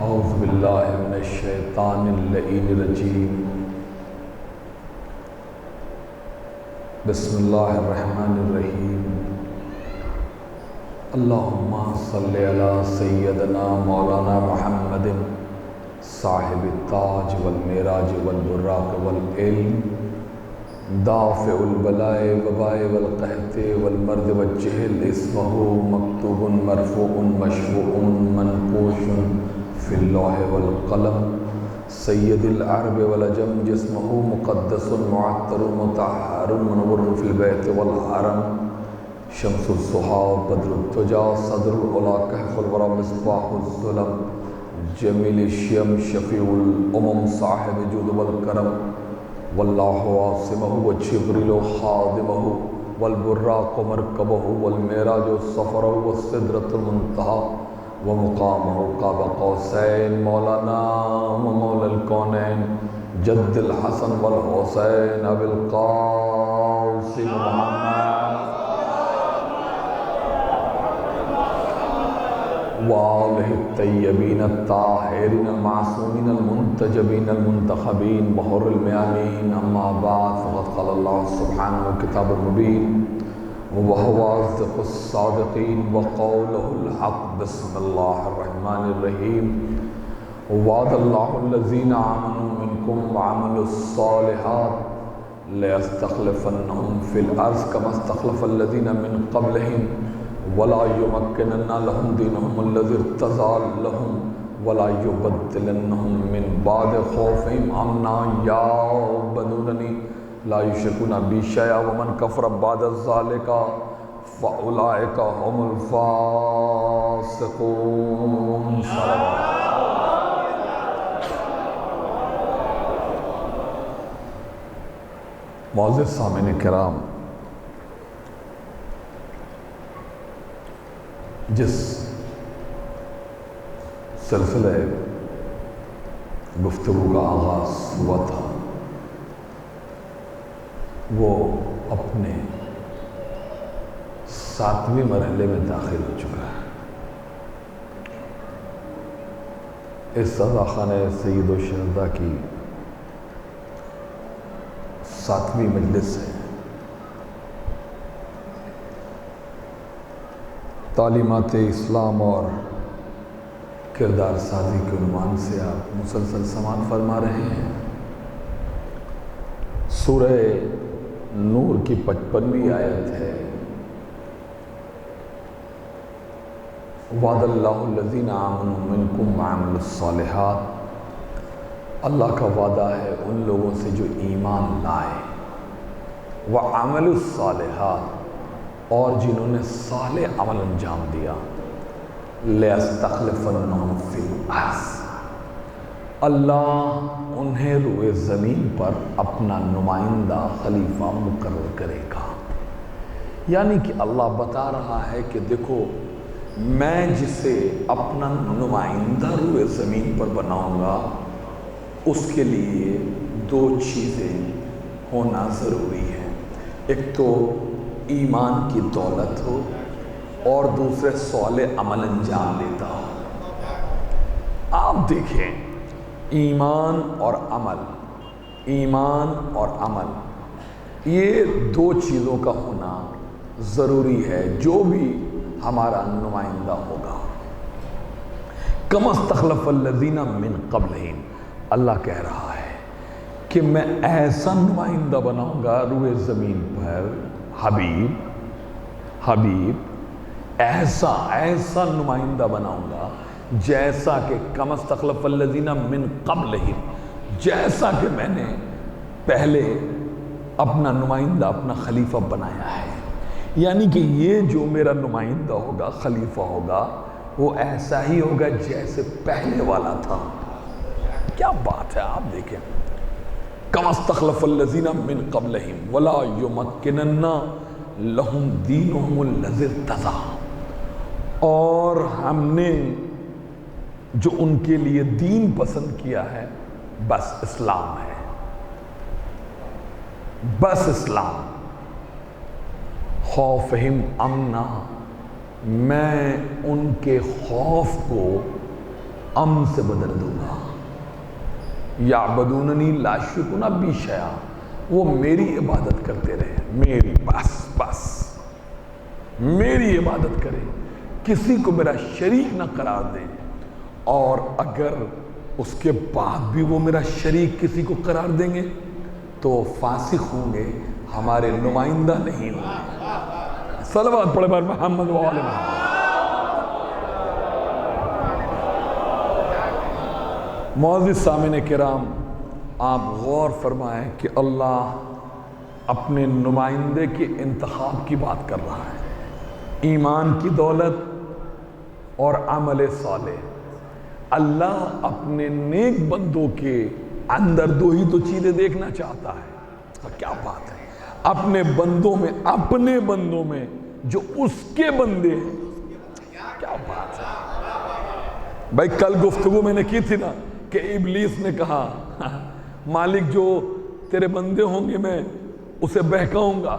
اعوذ باللہ من الشیطان اللعین الرجیم بسم اللہ الرحمن الرحیم اللہم صلی علی سیدنا مولانا محمد صاحب التاج والمیراج والبراق والعلم دافع البلاء وباء والقحط والمرض والجہل اسمہ مکتوب مرفوع مشفوع منقوش فی اللوح والقلم سید العرب والعجم جسمہ مقدس معطر مطہر منور فی البیت والحرم شمس الضحیٰ بدر الدجیٰ صدر العلا کہف الورى مصباح الظلم جمیل الشیم شفیع الامم صاحب جود والکرم واللہ عاصمہ وجبریل خادمہ والبراق مرکبہ والمیراج سفرہ والسدرۃ المنتہی ومقامہ قاب قوسین مولانا ومولا الکونین جد الحسن والحسین ابی القاسم محمد وآلہ الطیبین الطاہرین المعصومین المنتجبین المنتخبین بحر المیامین اما بعد فقد قال اللہ سبحانہ کتاب المبین وهو أصدق الصادقين وقوله الحق بسم الله الرحمن الرحيم وعد الله الذين آمنوا منكم وعملوا الصالحات ليستخلفنهم في الأرض كما استخلف الذين من قبلهم ولا يمكنن لهم دينهم الذي ارتضى لهم ولا يبدلنهم من بعد خوفهم أمنا يعبدونني لا یشرکون بی شیئا ومن کفر بعد ذالک فاولئک هم الفاسقون. معزز سامعین کرام، جس سلسلے گفتگو کا آغاز ہوا تھا وہ اپنے 7ویں مرحلے میں داخل ہو چکا ہے. اس سزا خانہ سید الشہداء کی 7ویں مجلس ہے. تعلیمات اسلام اور کردار سازی کے عنوان سے آپ مسلسل سماعت فرما رہے ہیں. سورہ نور کی 55ویں آیت ہے وعد اللہ الذین آمنوا منکم وعملوا الصالحات. اللہ کا وعدہ ہے ان لوگوں سے جو ایمان لائے وعملوا الصالحات اور جنہوں نے صالح عمل انجام دیا لَيَسْتَخْلِفَنَّهُمْ فِي الْأَرْضِ اللہ انہیں روئے زمین پر اپنا نمائندہ خلیفہ مقرر کرے گا. یعنی کہ اللہ بتا رہا ہے کہ دیکھو میں جسے اپنا نمائندہ روئے زمین پر بناؤں گا اس کے لیے 2 چیزیں ہونا ضروری ہے. ایک تو ایمان کی دولت ہو اور دوسرے صالح عمل انجام دیتا ہو. آپ دیکھیں ایمان اور عمل یہ 2 چیزوں کا ہونا ضروری ہے جو بھی ہمارا نمائندہ ہوگا. کما استخلف الذین من قبلہم اللہ کہہ رہا ہے کہ میں ایسا نمائندہ بناؤں گا روئے زمین پر حبیب ایسا نمائندہ بناؤں گا جیسا کہ کما استخلف الذین من قبلہم جیسا کہ میں نے پہلے اپنا نمائندہ اپنا خلیفہ بنایا ہے. یعنی کہ یہ جو میرا نمائندہ ہوگا خلیفہ ہوگا وہ ایسا ہی ہوگا جیسے پہلے والا تھا. کیا بات ہے. آپ دیکھیں کما استخلف الذین من قبلہم ولا یمکنن لہم دینہم الذی ارتضی اور ہم نے جو ان کے لیے دین پسند کیا ہے بس اسلام ہے. بس اسلام. خوفہم امنا میں ان کے خوف کو امن سے بدل دوں گا۔ یعبدوننی لا یشرکون بی شیئا، وہ میری عبادت کرتے رہے، میری بس میری عبادت کرے، کسی کو میرا شریک نہ قرار دے، اور اگر اس کے بعد بھی وہ میرا شریک کسی کو قرار دیں گے تو وہ فاسق ہوں گے، ہمارے نمائندہ نہیں ہوں گے۔ صلوات پڑھے بر محمد و آل محمد۔ معزز سامعین کرام، آپ غور فرمائیں کہ اللہ اپنے نمائندے کے انتخاب کی بات کر رہا ہے، ایمان کی دولت اور عمل صالح۔ اللہ اپنے نیک بندوں کے اندر دو ہی تو چیزیں دیکھنا چاہتا ہے۔ کیا بات ہے، اپنے بندوں میں جو اس کے بندے ہیں، کیا بات ہے بھائی۔ کل گفتگو میں نے کی تھی نا کہ ابلیس نے کہا مالک جو تیرے بندے ہوں گے میں اسے بہکاؤں گا۔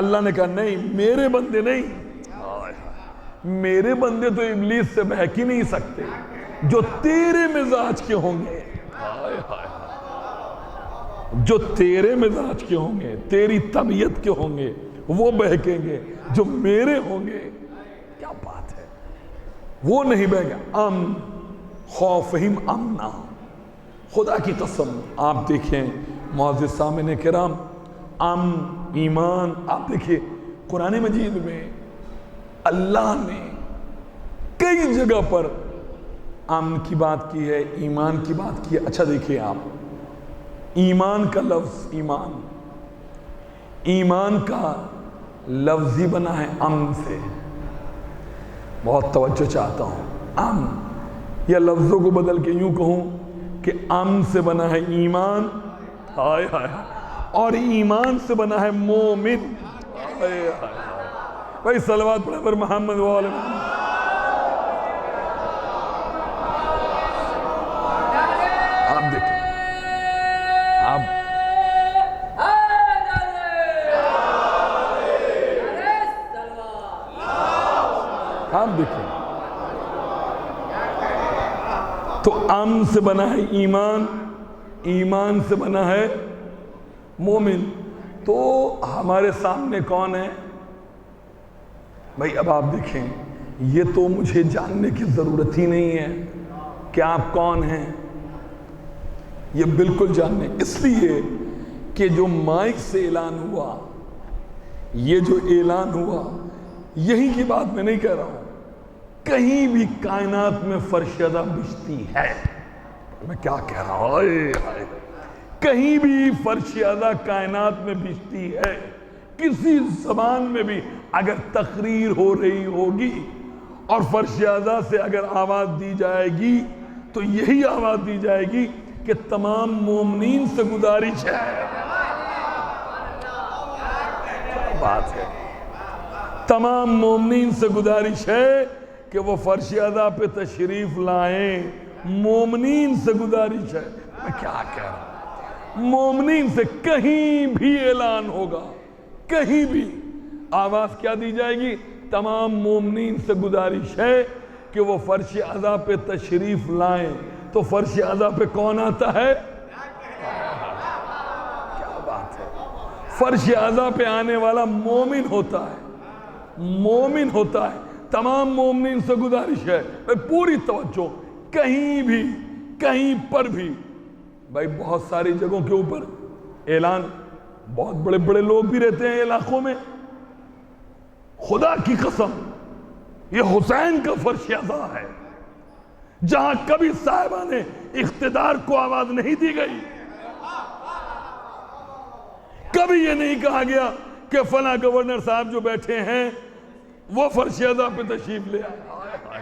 اللہ نے کہا نہیں، میرے بندے نہیں، میرے بندے تو ابلیس سے بہک ہی نہیں سکتے، جو تیرے مزاج کے ہوں گے، جو تیرے مزاج کے ہوں گے، تیری طبیعت کے ہوں گے، وہ بہکیں گے، جو میرے ہوں گے۔ کیا بات ہے، وہ نہیں بہکا۔ خوفہم امنا، خدا کی قسم آپ دیکھیں معزز سامعین کرام، ایمان، آپ دیکھیں قرآن مجید میں اللہ نے کئی جگہ پر امن کی بات کی ہے، ایمان کی بات کی ہے۔ اچھا دیکھیں آپ، ایمان کا لفظ، ایمان کا لفظ ہی بنا ہے امن سے۔ بہت توجہ چاہتا ہوں، امن، یا لفظوں کو بدل کے یوں کہوں کہ امن سے بنا ہے ایمان، ہائے ہائے، اور ایمان سے بنا ہے مومن، ہائے ہائے۔ بھائی صلوات پڑھے پر محمد و آل محمد۔ آپ دیکھیں، آپ دیکھیں تو امن سے بنا ہے ایمان، ایمان سے بنا ہے مومن۔ تو ہمارے سامنے کون ہے بھائی؟ اب آپ دیکھیں، یہ تو مجھے جاننے کی ضرورت ہی نہیں ہے کہ آپ کون ہیں، یہ بالکل جاننے، اس لیے کہ جو مائک سے اعلان ہوا، یہ جو اعلان ہوا، یہی کی بات میں نہیں کہہ رہا ہوں، کہیں بھی کائنات میں فرشدہ بجتی ہے، میں کیا کہہ رہا ہوں، کہیں بھی فرشدہ کائنات میں بجتی ہے، کسی زبان میں بھی اگر تقریر ہو رہی ہوگی اور فرشدہ سے اگر آواز دی جائے گی تو یہی آواز دی جائے گی کہ تمام مومنین سے گزارش ہے، بات ہے، تمام مومنین سے گزارش ہے کہ وہ فرش ادا پہ تشریف لائیں، مومنین سے گزارش ہے۔ میں کیا کہہ رہا ہوں، مومنین سے کہیں بھی اعلان ہوگا، کہیں بھی آواز کیا دی جائے گی؟ تمام مومنین سے گزارش ہے کہ وہ فرش ادا پہ تشریف لائیں۔ تو فرش ادا پہ کون آتا ہے؟ کیا بات ہے، فرش ادا پہ آنے والا مومن ہوتا ہے، مومن ہوتا ہے۔ تمام مومنین سے گزارش ہے، پوری توجہ، کہیں بھی، کہیں پر بھی، بھائی بہت ساری جگہوں کے اوپر اعلان، بہت بڑے بڑے لوگ بھی رہتے ہیں علاقوں میں، خدا کی قسم یہ حسین کا فرش ادا ہے، جہاں کبھی صاحبان اقتدار کو آواز نہیں دی گئی، کبھی یہ نہیں کہا گیا کہ فلاں گورنر صاحب جو بیٹھے ہیں وہ فرش ادا پہ تشریف لے آئے،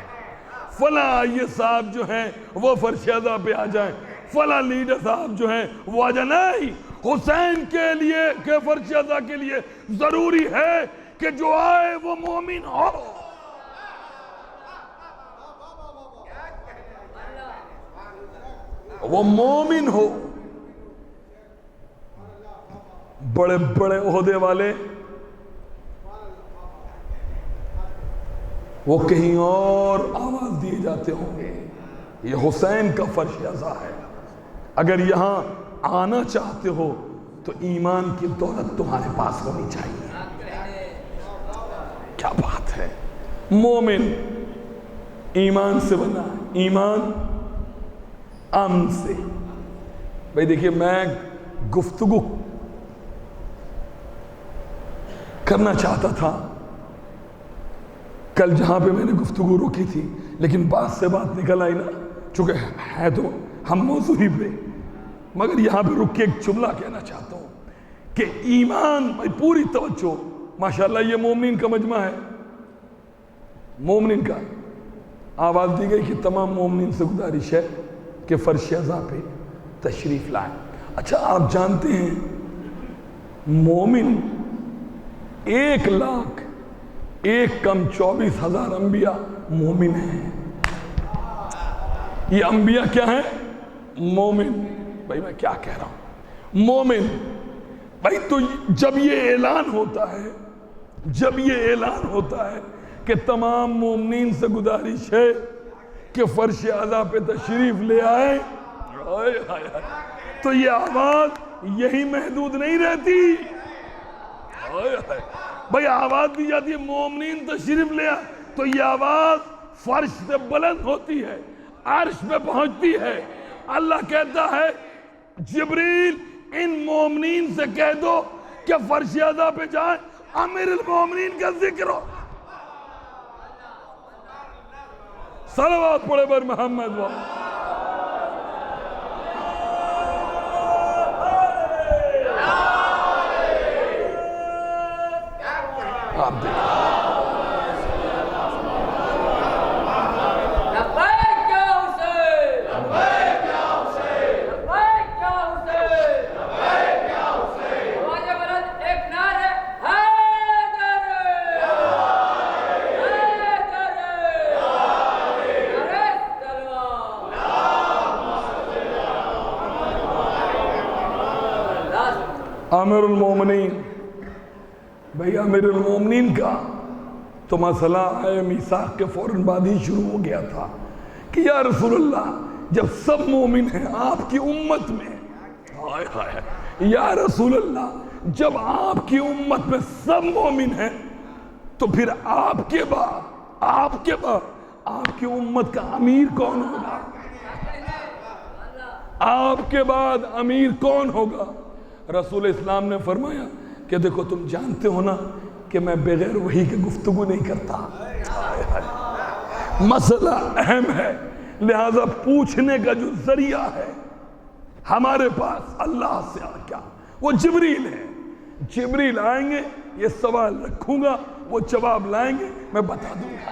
فلاں یہ صاحب جو ہیں وہ فرش ادا پہ آ جائیں، فلاں لیڈر صاحب جو ہیں وہ آ جائیں۔ نہیں، حسین کے لیے کہ فرش ادا کے لیے ضروری ہے کہ جو آئے وہ مومن ہو، وہ مومن ہو۔ بڑے بڑے عہدے والے وہ کہیں اور آواز دیے جاتے ہوں گے، یہ حسین کا فرش عزا ہے. اگر یہاں آنا چاہتے ہو تو ایمان کی دولت تمہارے پاس ہونی چاہیے. کیا بات ہے. مومن ایمان سے بنا, ایمان امن سے. بھئی دیکھیے, میں گفتگو کرنا چاہتا تھا کل جہاں پہ میں نے گفتگو روکی تھی, لیکن بات سے بات نکل آئی نا, چونکہ ہے تو ہم موضوع ہی پہ, مگر یہاں پہ رک کے ایک جملہ کہنا چاہتا ہوں کہ ایمان, بھائی پوری توجہ. ماشاءاللہ یہ مومنین کا مجمع ہے, مومنین کا. آواز دی گئی کہ تمام مومنین سے گزارش ہے کہ فرش عزا پہ تشریف لائیں. اچھا, آپ جانتے ہیں مومن 1,01,24,000 انبیاء مومن ہیں. یہ انبیاء کیا ہیں؟ مومن. بھائی میں کیا کہہ رہا ہوں, مومن. بھائی تو جب یہ اعلان ہوتا ہے کہ تمام مومنین سے گزارش ہے کہ فرش عزا پہ تشریف لے آئے, تو یہ آواز یہی محدود نہیں رہتی. بھائی آواز دی جاتی ہے مومنین تشریف لے آئے, تو یہ آواز فرش سے بلند ہوتی ہے, عرش پہ پہنچتی ہے. اللہ کہتا ہے جبریل ان مومنین سے کہہ دو کہ فرش عزا پہ جائیں, امیر المومنین کا ذکر ہو. صلوات پڑھے بر محمد و آپ دیکھیں. امیر المومنین, بھئی امیر المومنین کا تو مسئلہ ہے میثاق کے فوراً بعد ہی شروع ہو گیا تھا کہ یا رسول اللہ جب سب مومن ہیں آپ کی امت میں, یا رسول اللہ جب آپ کی امت میں سب مومن ہیں تو پھر آپ کے بعد آپ کی امت کا امیر کون ہوگا؟ آپ کے بعد امیر کون ہوگا؟ رسول اسلام نے فرمایا کہ دیکھو تم جانتے ہو نا کہ میں بغیر وحی کے گفتگو نہیں کرتا. مسئلہ اہم ہے, لہذا پوچھنے کا جو ذریعہ ہے ہمارے پاس اللہ سے کیا, وہ جبریل ہے. جبریل آئیں گے, یہ سوال رکھوں گا, وہ جواب لائیں گے, میں بتا دوں گا.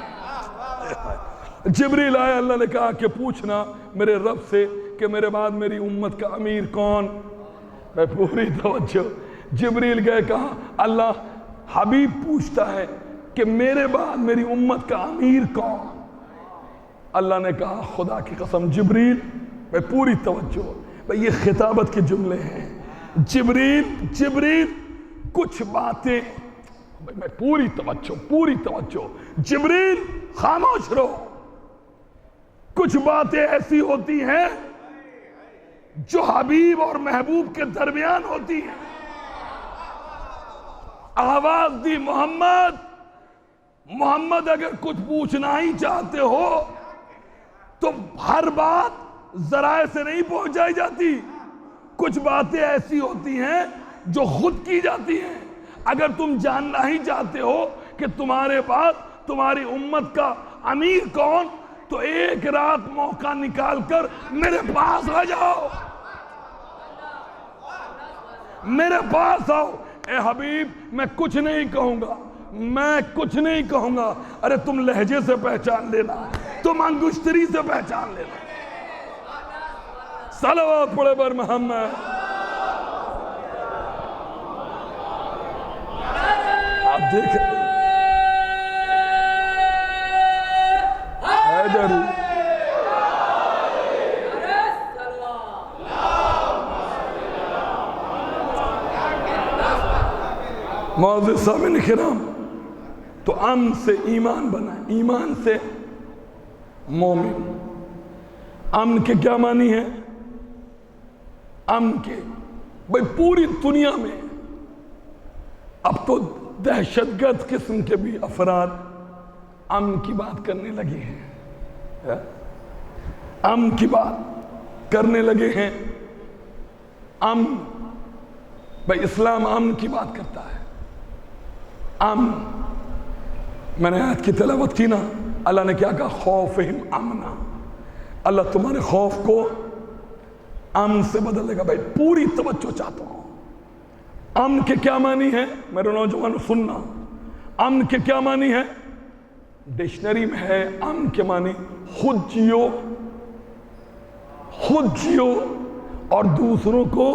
جبریل آئے, اللہ نے کہا کہ پوچھنا میرے رب سے کہ میرے بعد میری امت کا امیر کون. میں پوری توجہ. جبریل گئے, کہا اللہ حبیب پوچھتا ہے کہ میرے بعد میری امت کا امیر کون. اللہ نے کہا خدا کی قسم جبریل, میں پوری توجہ. بھئی یہ خطابت کے جملے ہیں. جبریل کچھ باتیں, میں پوری توجہ. جبریل خاموش رہو. کچھ باتیں ایسی ہوتی ہیں جو حبیب اور محبوب کے درمیان ہوتی ہیں. آواز دی محمد اگر کچھ پوچھنا ہی چاہتے ہو تو ہر بات ذرائع سے نہیں پہنچائی جاتی. کچھ باتیں ایسی ہوتی ہیں جو خود کی جاتی ہیں. اگر تم جاننا ہی چاہتے ہو کہ تمہارے بعد تمہاری امت کا امیر کون, تو ایک رات موقع نکال کر میرے پاس آ جاؤ, میرے پاس آؤ. اے حبیب میں کچھ نہیں کہوں گا, ارے تم لہجے سے پہچان لینا, تم انگشتری سے پہچان لینا. صلوات پڑھے بر محمد. آپ دیکھیں معزز سامعین کرام, تو امن سے ایمان بنا, ایمان سے مومن. امن کے کیا معنی ہے؟ امن کے بھئی پوری دنیا میں اب تو دہشت گرد قسم کے بھی افراد امن کی بات کرنے لگے ہیں، امن کی بات کرنے لگے ہیں۔ امن بھئی اسلام امن کی بات کرتا ہے، امن۔ میں نے آیت کی تلاوت کی نا، اللہ نے کیا کہا؟ خوفہم امنا، اللہ تمہارے خوف کو امن سے بدل لے گا۔ بھائی پوری توجہ چاہتا ہوں، امن کے کیا معنی ہے میرے نوجوانوں؟ سننا، امن کے کیا معنی ہے؟ ڈکشنری میں ہے امن کے معنی خود جیو، خود جیو اور دوسروں کو،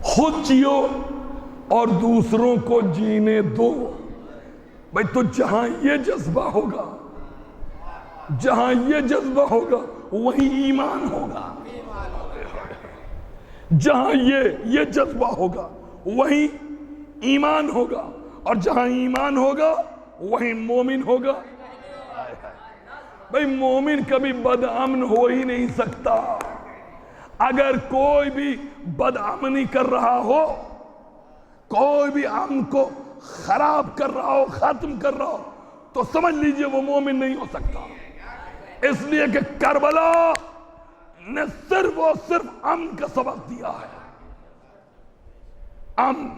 خود جیو اور دوسروں کو جینے دو۔ بھائی تو جہاں یہ جذبہ ہوگا، جہاں یہ جذبہ ہوگا وہیں ایمان ہوگا، جہاں یہ جذبہ ہوگا وہیں ایمان ہوگا، اور جہاں ایمان ہوگا وہیں مومن ہوگا۔ بھئی مومن کبھی بدامن ہو ہی نہیں سکتا۔ اگر کوئی بھی بدامنی کر رہا ہو، کوئی بھی امن کو خراب کر رہا ہو، ختم کر رہا ہو، تو سمجھ لیجئے وہ مومن نہیں ہو سکتا۔ اس لیے کہ کربلا نے صرف اور صرف امن کا سبق دیا ہے۔ امن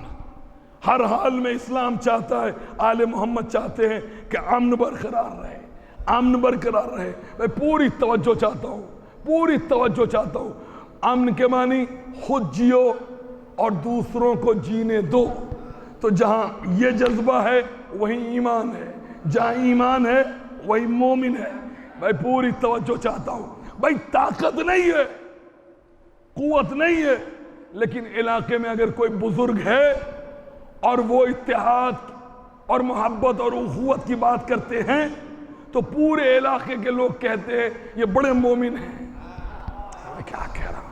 ہر حال میں اسلام چاہتا ہے، آل محمد چاہتے ہیں کہ امن برقرار رہے، امن برقرار رہے۔ میں پوری توجہ چاہتا ہوں، پوری توجہ چاہتا ہوں۔ امن کے معنی خود جیو اور دوسروں کو جینے دو۔ تو جہاں یہ جذبہ ہے وہیں ایمان ہے، جہاں ایمان ہے وہیں مومن ہے۔ میں پوری توجہ چاہتا ہوں۔ بھائی طاقت نہیں ہے، قوت نہیں ہے، لیکن علاقے میں اگر کوئی بزرگ ہے اور وہ اتحاد اور محبت اور اخوت کی بات کرتے ہیں تو پورے علاقے کے لوگ کہتے ہیں یہ بڑے مومن ہیں۔ میں کیا کہہ رہا ہوں؟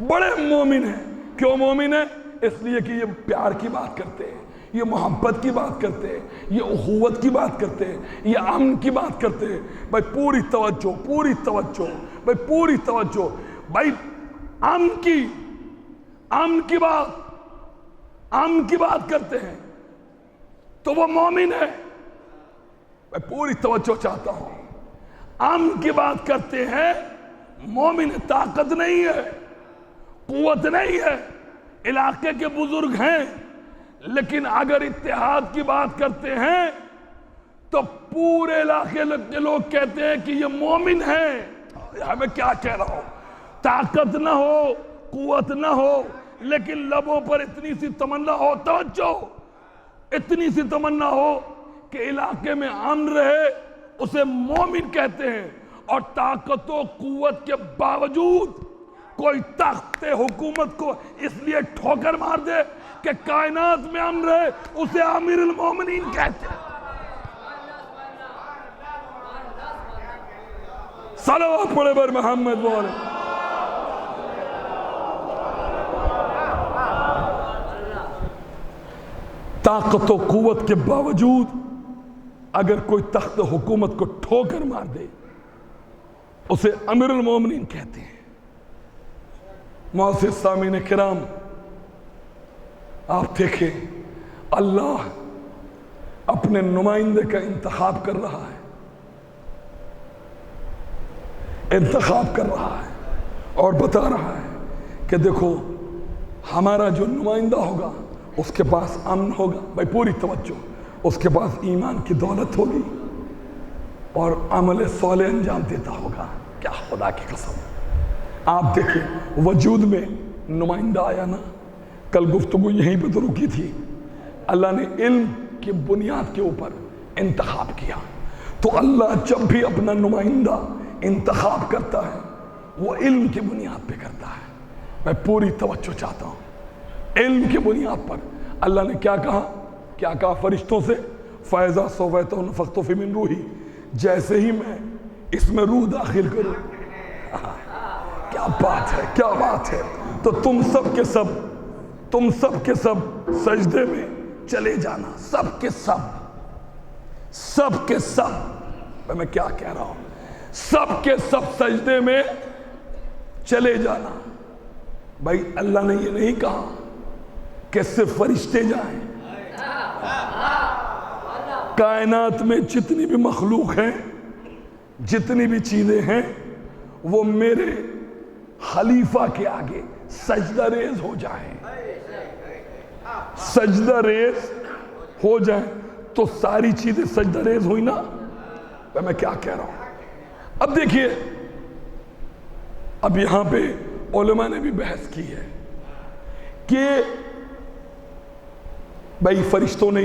بڑے مومن ہیں۔ کیوں مومن ہیں؟ اس لیے کہ یہ پیار کی بات کرتے ہیں، یہ محبت کی بات کرتے ہیں، یہ اخوت کی بات کرتے ہیں، یہ امن کی بات کرتے ہیں۔ بھائی پوری توجہ، پوری توجہ، بھائی پوری توجہ۔ بھائی امن کی بات کرتے ہیں تو وہ مومن ہے۔ میں پوری توجہ چاہتا ہوں۔ امن کی بات کرتے ہیں، مومن ہے۔ طاقت نہیں ہے، قوت نہیں ہے، علاقے کے بزرگ ہیں، لیکن اگر اتحاد کی بات کرتے ہیں تو پورے علاقے کے لوگ کہتے ہیں کہ یہ مومن ہیں۔ میں کیا کہہ رہا ہوں؟ طاقت نہ ہو، قوت نہ ہو، لیکن لبوں پر اتنی سی تمنا ہو، توجہ، اتنی سی تمنا ہو کہ علاقے میں امن رہے، اسے مومن کہتے ہیں۔ اور طاقت و قوت کے باوجود کوئی تخت حکومت کو اس لیے ٹھوکر مار دے کہ کائنات میں امن رہے، اسے امیر المومنین کہتے ہیں۔ صلوات پڑھے بر محمد بولے۔ طاقت و قوت کے باوجود اگر کوئی تخت حکومت کو ٹھوکر مار دے اسے امیر المومنین کہتے ہیں۔ معزز سامعین کرام، آپ دیکھیں اللہ اپنے نمائندے کا انتخاب کر رہا ہے، انتخاب کر رہا ہے اور بتا رہا ہے کہ دیکھو ہمارا جو نمائندہ ہوگا اس کے پاس امن ہوگا۔ بھائی پوری توجہ، اس کے پاس ایمان کی دولت ہوگی اور عمل صالح انجام دیتا ہوگا۔ کیا خدا کی قسم! آپ دیکھیں وجود میں نمائندہ آیا نا، کل گفتگو یہیں پہ تو رکی تھی۔ اللہ نے علم کی بنیاد کے اوپر انتخاب کیا، تو اللہ جب بھی اپنا نمائندہ انتخاب کرتا ہے وہ علم کی بنیاد پہ کرتا ہے۔ میں پوری توجہ چاہتا ہوں۔ علم کی بنیاد پر اللہ نے کیا کہا؟ کیا کہا فرشتوں سے؟ فَإِذَا صَوَّيْتُهُ نَفَخْتُ فِيهِ مِن رُوحِي، جیسے ہی میں اس میں روح داخل کروں۔ کیا بات ہے، کیا بات ہے! تو تم سب کے سب سجدے میں چلے جانا، سب کے سب۔ میں کیا کہہ رہا ہوں؟ سب کے سب سجدے میں چلے جانا۔ بھائی اللہ نے یہ نہیں کہا کہ صرف فرشتے جائیں، کائنات میں جتنی بھی مخلوق ہیں، جتنی بھی چیزیں ہیں، وہ میرے خلیفہ کے آگے سجدہ ریز ہو جائیں، سجدہ ریز ہو جائیں۔ تو ساری چیزیں سجدہ ریز ہوئی نا؟ میں کیا کہہ رہا ہوں؟ اب دیکھیے، اب یہاں پہ علماء نے بھی بحث کی ہے کہ بھائی فرشتوں نے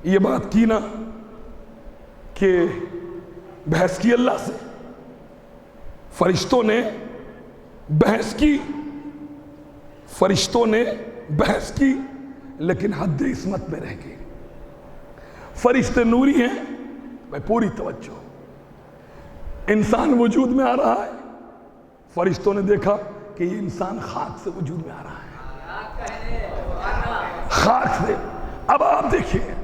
یہ بات کی نا کہ بحث کی اللہ سے، فرشتوں نے بحث کی، فرشتوں نے بحث کی، لیکن حد عصمت میں رہ گئے۔ فرشتے نوری ہیں، بھائی پوری توجہ، انسان وجود میں آ رہا ہے، فرشتوں نے دیکھا کہ یہ انسان خاک سے وجود میں آ رہا ہے، خاک سے۔ اب آپ دیکھیے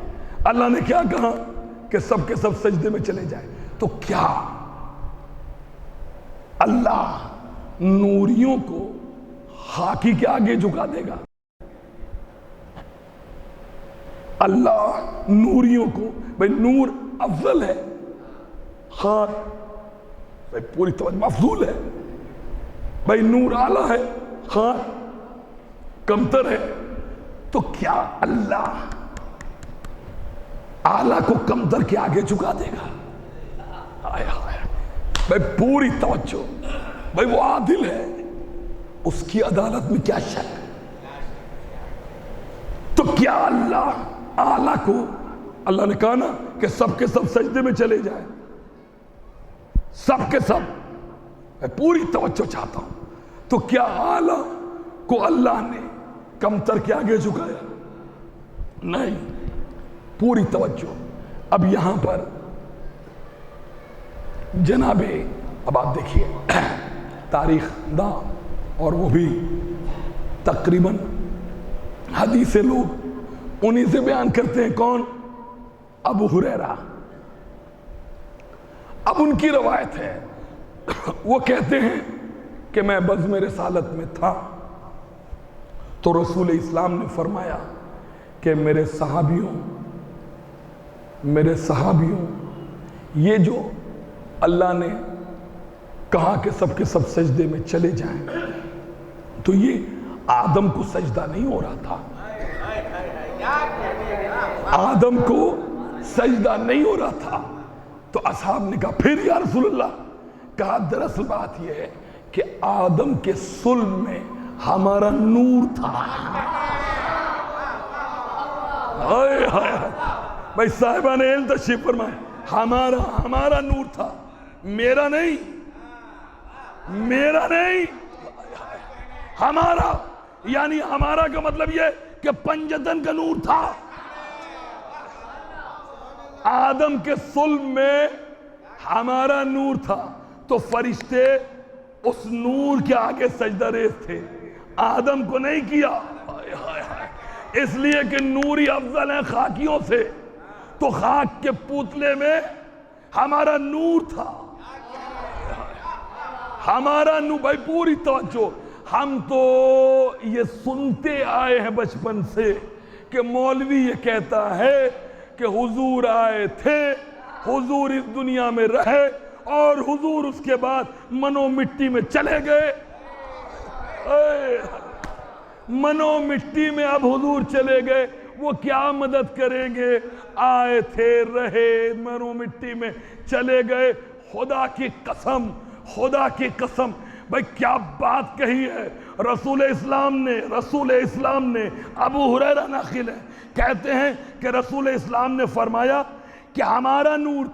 اللہ نے کیا کہا کہ سب کے سب سجدے میں چلے جائیں، تو کیا اللہ نوریوں کو خاکی کے آگے جھکا دے گا؟ اللہ نوریوں کو، بھئی نور افضل ہے، خاک بھئی پوری توجہ مفضول ہے، بھئی نور اعلیٰ ہے، خاک کمتر ہے، تو کیا اللہ اعلیٰ کو کمتر کے آگے جھکا دے گا؟ آئے آئے بھئی پوری توجہ، بھئی وہ عادل ہے، اس کی عدالت میں کیا شک؟ تو کیا اللہ اعلیٰ کو، اللہ نے کہا نا کہ سب کے سب سجدے میں چلے جائیں، سب کے سب، میں پوری توجہ چاہتا ہوں، تو کیا اعلیٰ کو اللہ نے کمتر کے آگے جھکایا؟ نہیں، پوری توجہ۔ اب یہاں پر جناب، اب آپ دیکھیے تاریخ داں اور وہ بھی تقریباً حدیث لوگ انہی سے بیان کرتے ہیں، کون؟ ابو ہریرہ۔ اب ان کی روایت ہے، وہ کہتے ہیں کہ میں بزم رسالت میں تھا تو رسول اسلام نے فرمایا کہ میرے صحابیوں یہ جو اللہ نے کہا کہ سب کے سب سجدے میں چلے جائیں، تو یہ آدم کو سجدہ نہیں ہو رہا تھا، آدم کو سجدہ نہیں ہو رہا تھا۔ تو اصحاب نے کہا پھر یا رسول اللہ؟ کہا دراصل بات یہ ہے کہ آدم کے صلب میں ہمارا نور تھا۔ بھائی صاحبان علم تشریف فرمائے، ہمارا نور تھا، میرا نہیں، ہمارا، یعنی ہمارا کا مطلب یہ کہ پنجتن کا نور تھا۔ آدم کے صلب میں ہمارا نور تھا، تو فرشتے اس نور کے آگے سجدہ ریز تھے، آدم کو نہیں کیا، اس لیے کہ نوری افضل ہیں خاکیوں سے، تو خاک کے پوتلے میں ہمارا نور تھا، ہمارا نور۔ بھائی پوری توجہ، ہم تو یہ سنتے آئے ہیں بچپن سے کہ مولوی یہ کہتا ہے کہ حضور آئے تھے، حضور اس دنیا میں رہے، اور حضور اس کے بعد منو مٹی میں چلے گئے، منو مٹی میں اب حضور چلے گئے، وہ کیا مدد کریں گے؟ آئے تھے، رہے، منو مٹی میں چلے گئے۔ خدا کی قسم، خدا کی قسم، بھائی کیا بات کہی ہے رسول اسلام نے ابو ہریرہ ناقل ہے، کہتے ہیں کہ رسول اسلام نے فرمایا کہ ہمارا نور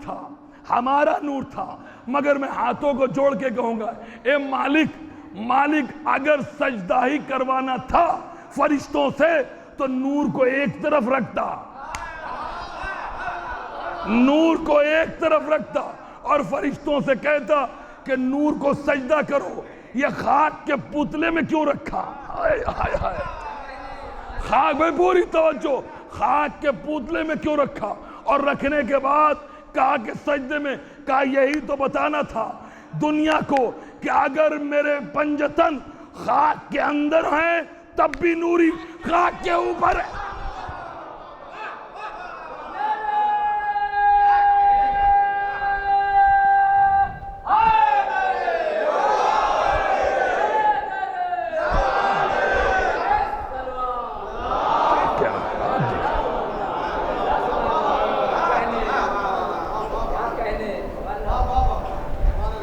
تھا، مگر میں ہاتھوں کو جوڑ کے کہوں گا، اے مالک اگر سجدہ ہی کروانا تھا فرشتوں سے تو نور کو ایک طرف رکھتا اور فرشتوں سے کہتا کہ نور کو سجدہ کرو، یہ خاک کے پتلے میں کیوں رکھا؟ خاک، بھائی پوری توجہ، خاک کے پتلے میں کیوں رکھا؟ اور رکھنے کے بعد کہا کہ سجدے میں کہا یہی تو بتانا تھا دنیا کو کہ اگر میرے پنجتن خاک کے اندر ہیں تب بھی نوری خاک کے اوپر ہے.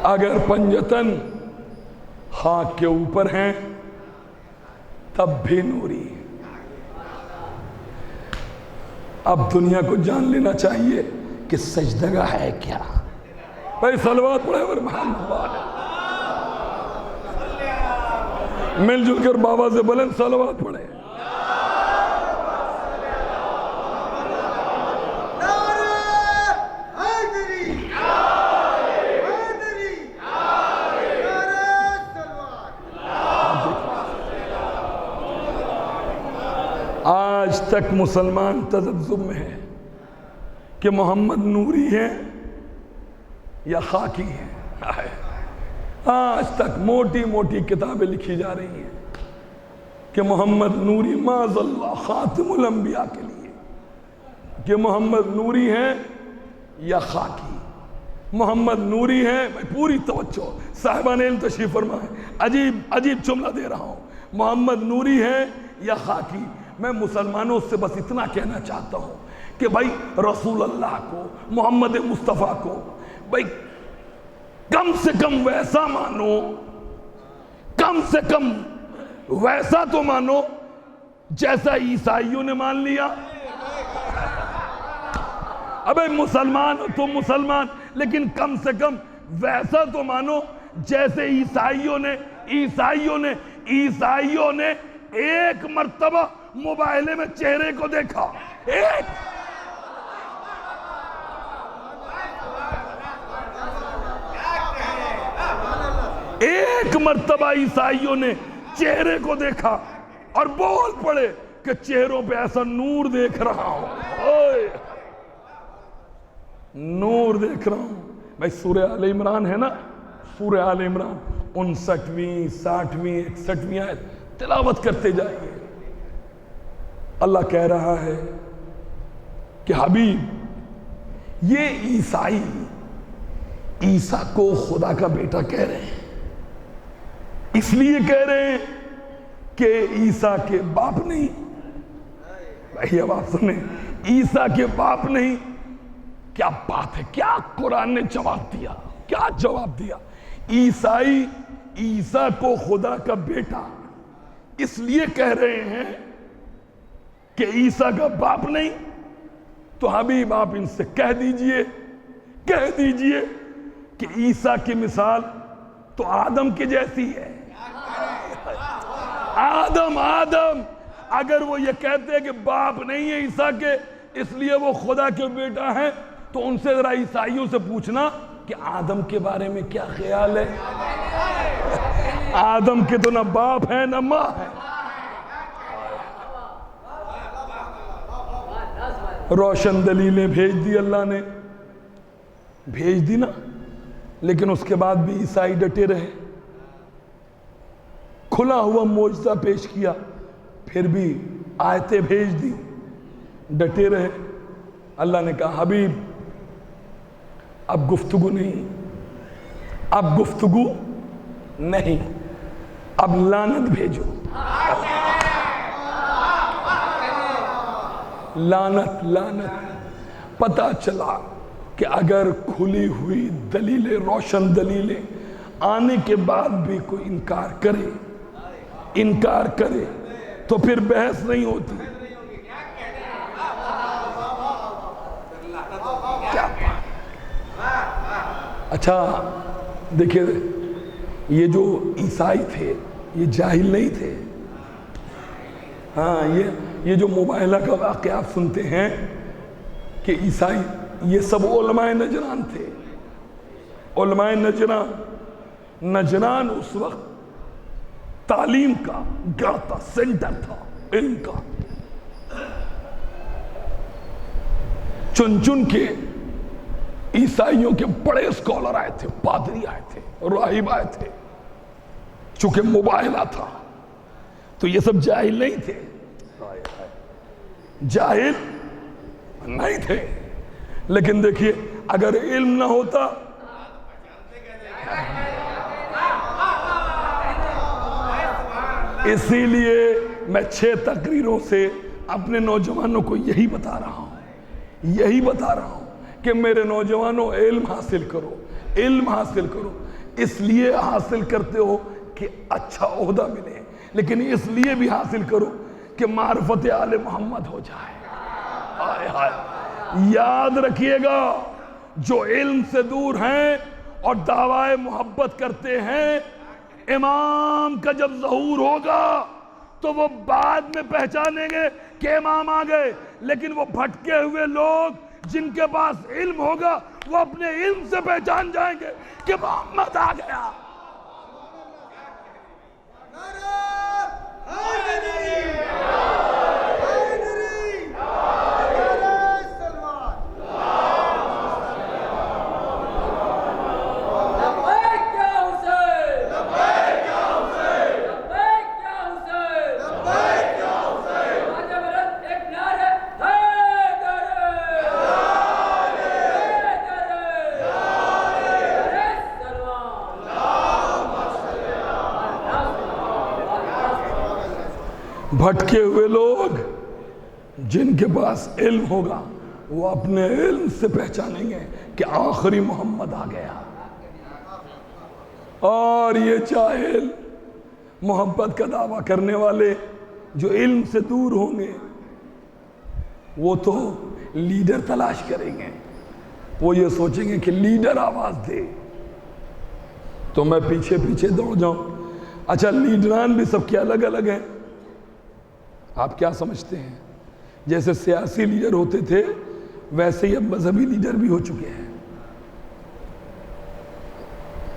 اگر پنجتن خاک کے اوپر ہیں تب بھی نوری. اب دنیا کو جان لینا چاہیے کہ سجدگاہ ہے کیا. بھائی صلوات پڑھے اور محمد مل جل کر بابا سے بلند صلوات پڑھے. آج تک مسلمان تذبذب میں ہے کہ محمد نوری ہے یا خاکی ہے. آج تک موٹی موٹی کتابیں لکھی جا رہی ہیں کہ محمد نوری معاذ اللہ خاتم الانبیاء کے لیے کہ محمد نوری ہے یا خاکی. محمد نوری ہے. پوری توجہ صاحبان علم تشریف فرمائیں. عجیب جملہ دے رہا ہوں. محمد نوری ہے یا خاکی. میں مسلمانوں سے بس اتنا کہنا چاہتا ہوں کہ بھائی رسول اللہ کو محمد مصطفیٰ کو بھائی کم سے کم ویسا مانو, کم سے کم ویسا تو مانو جیسا عیسائیوں نے مان لیا. ابے مسلمان تو مسلمان لیکن کم سے کم ویسا تو مانو جیسے عیسائیوں نے ایک مرتبہ موبائل میں چہرے کو دیکھا. ایک مرتبہ عیسائیوں نے چہرے کو دیکھا اور بول پڑے کہ چہروں پہ ایسا نور دیکھ رہا ہوں. نور دیکھ رہا ہوں. بھائی سورہ آل عمران ہے نا, سورہ آل عمران 59ویں 60ویں 61ویں آیت تلاوت کرتے جائیے. اللہ کہہ رہا ہے کہ حبیب یہ عیسائی عیسیٰ کو خدا کا بیٹا کہہ رہے ہیں. اس لیے کہہ رہے ہیں کہ عیسیٰ کے باپ نہیں. بھائی اب آپ سنیں, عیسیٰ کے باپ نہیں. کیا بات ہے, کیا قرآن نے جواب دیا, کیا جواب دیا. عیسائی عیسیٰ کو خدا کا بیٹا اس لیے کہہ رہے ہیں کہ عیسیٰ کا باپ نہیں. تو حبیب آپ ان سے کہہ دیجئے کہ عیسیٰ کی مثال تو آدم کی جیسی ہے. آدم اگر وہ یہ کہتے ہیں کہ باپ نہیں ہے عیسیٰ کے اس لیے وہ خدا کے بیٹا ہیں تو ان سے ذرا عیسائیوں سے پوچھنا کہ آدم کے بارے میں کیا خیال ہے. آدم کے تو نہ باپ ہے نہ ماں ہے. روشن دلیلیں بھیج دی اللہ نے, بھیج دی نا, لیکن اس کے بعد بھی عیسائی ڈٹے رہے. کھلا ہوا معجزہ پیش کیا پھر بھی آیتیں بھیج دی, ڈٹے رہے. اللہ نے کہا حبیب اب گفتگو نہیں, اب لعنت بھیجو. لعنت پتہ چلا کہ اگر کھلی ہوئی دلیلیں, روشن دلیلیں آنے کے بعد بھی کوئی انکار کرے تو پھر بحث نہیں ہوتی. کیا اچھا دیکھیں, یہ جو عیسائی تھے یہ جاہل نہیں تھے. ہاں یہ جو موبائلہ کا واقعہ آپ سنتے ہیں کہ عیسائی یہ سب علماء نجران تھے. علماء نجران اس وقت تعلیم کا گڑھ تھا, سینٹر تھا علم کا. چن کے عیسائیوں کے بڑے اسکالر آئے تھے، پادری آئے تھے، راہب آئے تھے. چونکہ موبائل تھا تو یہ سب جاہل نہیں تھے، جاہل نہیں تھے. لیکن دیکھیے اگر علم نہ ہوتا، اسی لیے میں 6 تقریروں سے اپنے نوجوانوں کو یہی بتا رہا ہوں کہ میرے نوجوانوں علم حاصل کرو، علم حاصل کرو. اس لیے حاصل کرتے ہو کہ اچھا عہدہ ملے، لیکن اس لیے بھی حاصل کرو کہ معرفت آل محمد ہو جائے. ہائے ہائے، یاد رکھیے گا جو علم سے دور ہیں اور دعوی محبت کرتے ہیں، امام کا جب ظہور ہوگا تو وہ بعد میں پہچانیں گے کہ امام آ گئے. لیکن وہ بھٹکے ہوئے لوگ جن کے پاس علم ہوگا وہ اپنے علم سے پہچان جائیں گے کہ محمد آ گیا. بھٹکے ہوئے لوگ جن کے پاس علم ہوگا وہ اپنے علم سے پہچانیں گے کہ آخری محمد آ گیا. اور یہ جاہل محبت کا دعویٰ کرنے والے جو علم سے دور ہوں گے وہ تو لیڈر تلاش کریں گے. وہ یہ سوچیں گے کہ لیڈر آواز دے تو میں پیچھے پیچھے دوڑ جاؤں. اچھا لیڈران بھی سب کے الگ الگ ہیں. آپ کیا سمجھتے ہیں؟ جیسے سیاسی لیڈر ہوتے تھے ویسے ہی اب مذہبی لیڈر بھی ہو چکے ہیں.